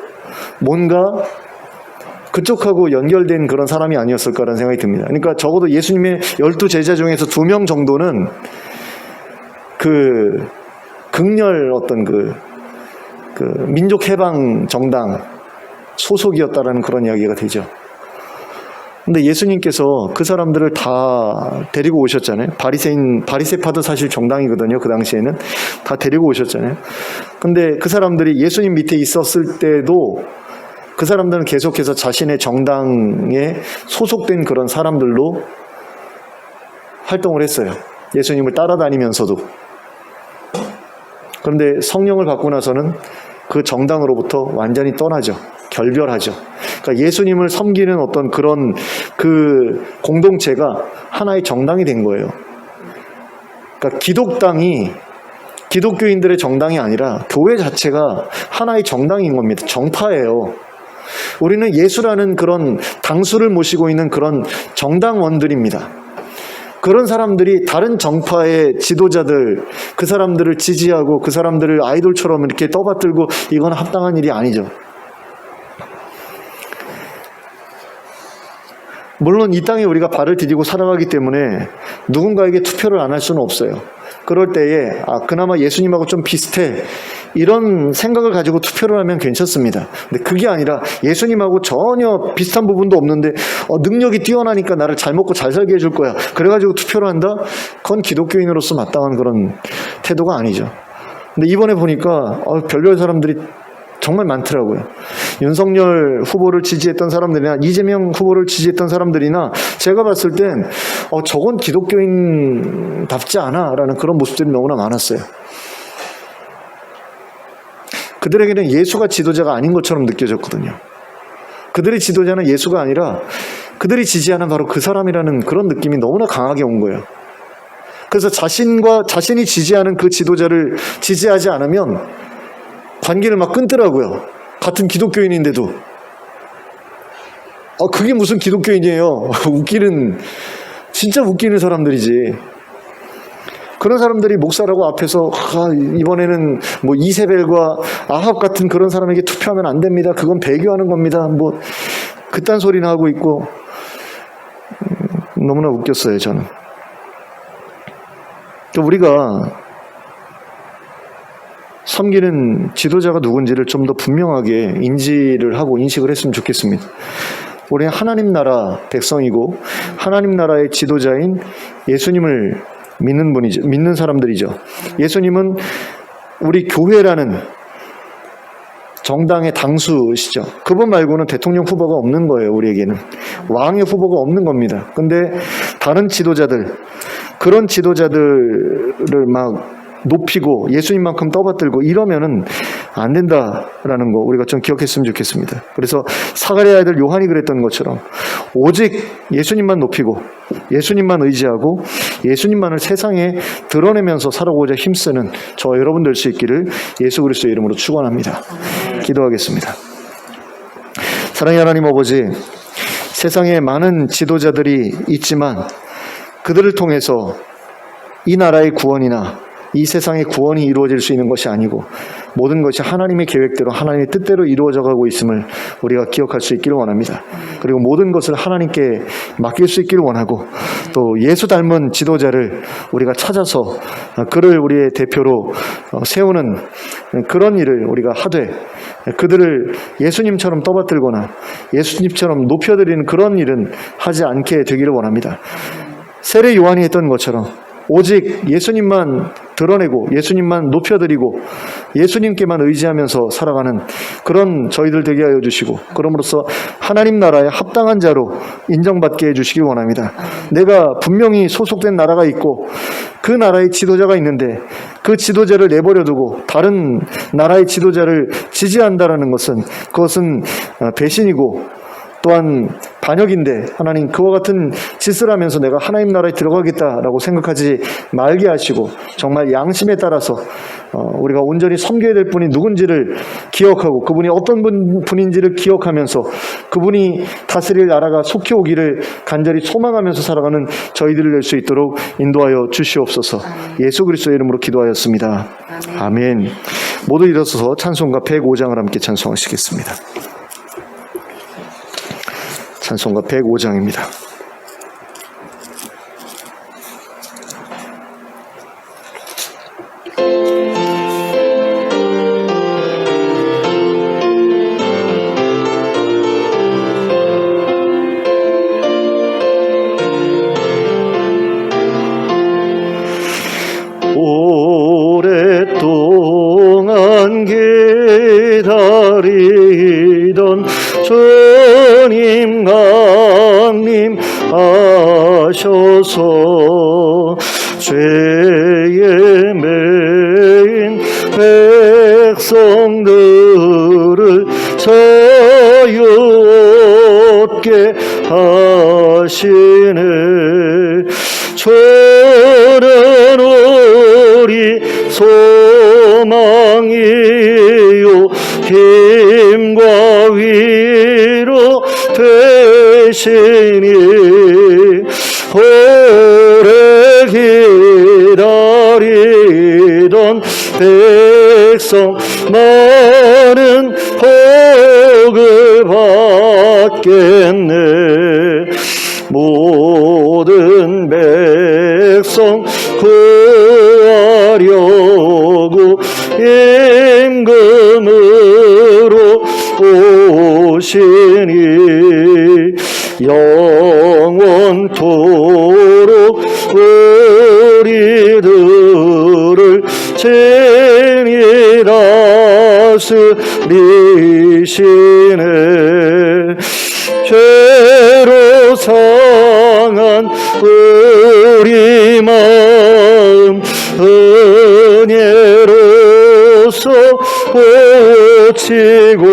뭔가 그쪽하고 연결된 그런 사람이 아니었을까라는 생각이 듭니다. 그러니까 적어도 예수님의 12제자 중에서 2명 정도는 그 극렬 어떤 그 민족해방 정당 소속이었다라는 그런 이야기가 되죠. 근데 예수님께서 그 사람들을 다 데리고 오셨잖아요. 바리새파도 사실 정당이거든요. 그 당시에는 다 데리고 오셨잖아요. 근데 그 사람들이 예수님 밑에 있었을 때도 그 사람들은 계속해서 자신의 정당에 소속된 그런 사람들로 활동을 했어요. 예수님을 따라다니면서도. 그런데 성령을 받고 나서는 그 정당으로부터 완전히 떠나죠. 결별하죠. 그러니까 예수님을 섬기는 어떤 그런 그 공동체가 하나의 정당이 된 거예요. 그러니까 기독교인들의 정당이 아니라 교회 자체가 하나의 정당인 겁니다. 정파예요. 우리는 예수라는 그런 당수를 모시고 있는 그런 정당원들입니다. 그런 사람들이 다른 정파의 지도자들, 그 사람들을 지지하고 그 사람들을 아이돌처럼 이렇게 떠받들고 이건 합당한 일이 아니죠. 물론 이 땅에 우리가 발을 디디고 살아가기 때문에 누군가에게 투표를 안 할 수는 없어요. 그럴 때에 그나마 예수님하고 좀 비슷해, 이런 생각을 가지고 투표를 하면 괜찮습니다. 근데 그게 아니라 예수님하고 전혀 비슷한 부분도 없는데 능력이 뛰어나니까 나를 잘 먹고 잘 살게 해줄 거야, 그래가지고 투표를 한다? 그건 기독교인으로서 마땅한 그런 태도가 아니죠. 근데 이번에 보니까 별별 사람들이 정말 많더라고요. 윤석열 후보를 지지했던 사람들이나 이재명 후보를 지지했던 사람들이나 제가 봤을 땐 저건 기독교인답지 않아 라는 그런 모습들이 너무나 많았어요. 그들에게는 예수가 지도자가 아닌 것처럼 느껴졌거든요. 그들의 지도자는 예수가 아니라 그들이 지지하는 바로 그 사람이라는 그런 느낌이 너무나 강하게 온 거예요. 그래서 자신이 지지하는 그 지도자를 지지하지 않으면 관계를 막 끊더라고요. 같은 기독교인인데도. 그게 무슨 기독교인이에요. 진짜 웃기는 사람들이지. 그런 사람들이 목사라고 앞에서 이번에는 뭐 이세벨과 아합 같은 그런 사람에게 투표하면 안 됩니다. 그건 배교하는 겁니다. 뭐 그딴 소리나 하고 있고, 너무나 웃겼어요, 저는. 우리가 섬기는 지도자가 누군지를 좀 더 분명하게 인지를 하고 인식을 했으면 좋겠습니다. 우리는 하나님 나라 백성이고 하나님 나라의 지도자인 예수님을 믿는 사람들이죠. 예수님은 우리 교회라는 정당의 당수시죠. 그분 말고는 대통령 후보가 없는 거예요. 우리에게는 왕의 후보가 없는 겁니다. 근데 다른 지도자들, 그런 지도자들을 막 높이고 예수님만큼 떠받들고 이러면은 안 된다라는 거 우리가 좀 기억했으면 좋겠습니다. 그래서 사가랴의 아들 요한이 그랬던 것처럼 오직 예수님만 높이고 예수님만 의지하고 예수님만을 세상에 드러내면서 살아오고자 힘쓰는 저 여러분 될 수 있기를 예수 그리스도의 이름으로 축원합니다. 기도하겠습니다. 사랑의 하나님 아버지, 세상에 많은 지도자들이 있지만 그들을 통해서 이 나라의 구원이나 이 세상의 구원이 이루어질 수 있는 것이 아니고 모든 것이 하나님의 계획대로 하나님의 뜻대로 이루어져 가고 있음을 우리가 기억할 수 있기를 원합니다. 그리고 모든 것을 하나님께 맡길 수 있기를 원하고 또 예수 닮은 지도자를 우리가 찾아서 그를 우리의 대표로 세우는 그런 일을 우리가 하되 그들을 예수님처럼 떠받들거나 예수님처럼 높여드리는 그런 일은 하지 않게 되기를 원합니다. 세례 요한이 했던 것처럼 오직 예수님만 드러내고 예수님만 높여드리고 예수님께만 의지하면서 살아가는 그런 저희들 되게 하여 주시고 그럼으로써 하나님 나라에 합당한 자로 인정받게 해주시기 원합니다. 내가 분명히 소속된 나라가 있고 그 나라의 지도자가 있는데 그 지도자를 내버려두고 다른 나라의 지도자를 지지한다라는 것은 그것은 배신이고 또한 반역인데 하나님 그와 같은 짓을 하면서 내가 하나님 나라에 들어가겠다라고 생각하지 말게 하시고 정말 양심에 따라서 우리가 온전히 섬겨야 될 분이 누군지를 기억하고 그분이 어떤 분인지를 기억하면서 그분이 다스릴 나라가 속히 오기를 간절히 소망하면서 살아가는 저희들을 낼 수 있도록 인도하여 주시옵소서. 예수 그리스도의 이름으로 기도하였습니다. 아멘. 모두 일어서서 찬송가 105장을 함께 찬송하시겠습니다. 찬송가 105장입니다. 오랫동안 기다리던 주님 강림하셔서 죄에 매인 백성들을 자유롭게 하시네. 주는 우리 소망이요 힘과 위로 되시니 오래 기다리던 백성 많은 복을 받겠네. 모든 백성 구하려고 임금으로 오시니 영원토록 우리들을 친히 다스리시네. 죄로 상한 우리 마음 은혜로서 고치고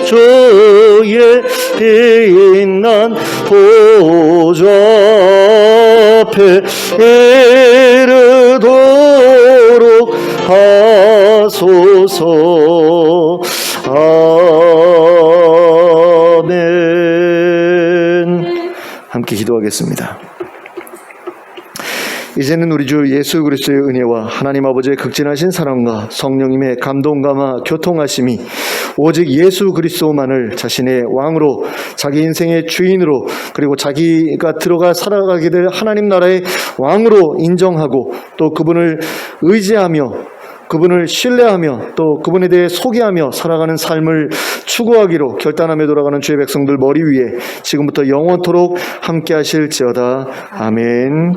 주의 빛난 보좌 앞에 이르도록 하소서. 아멘. 함께 기도하겠습니다. 이제는 우리 주 예수 그리스도의 은혜와 하나님 아버지의 극진하신 사랑과 성령님의 감동감화 교통하심이 오직 예수 그리스도만을 자신의 왕으로 자기 인생의 주인으로 그리고 자기가 들어가 살아가게 될 하나님 나라의 왕으로 인정하고 또 그분을 의지하며 그분을 신뢰하며 또 그분에 대해 소개하며 살아가는 삶을 추구하기로 결단하며 돌아가는 주의 백성들 머리 위에 지금부터 영원토록 함께 하실지어다. 아멘.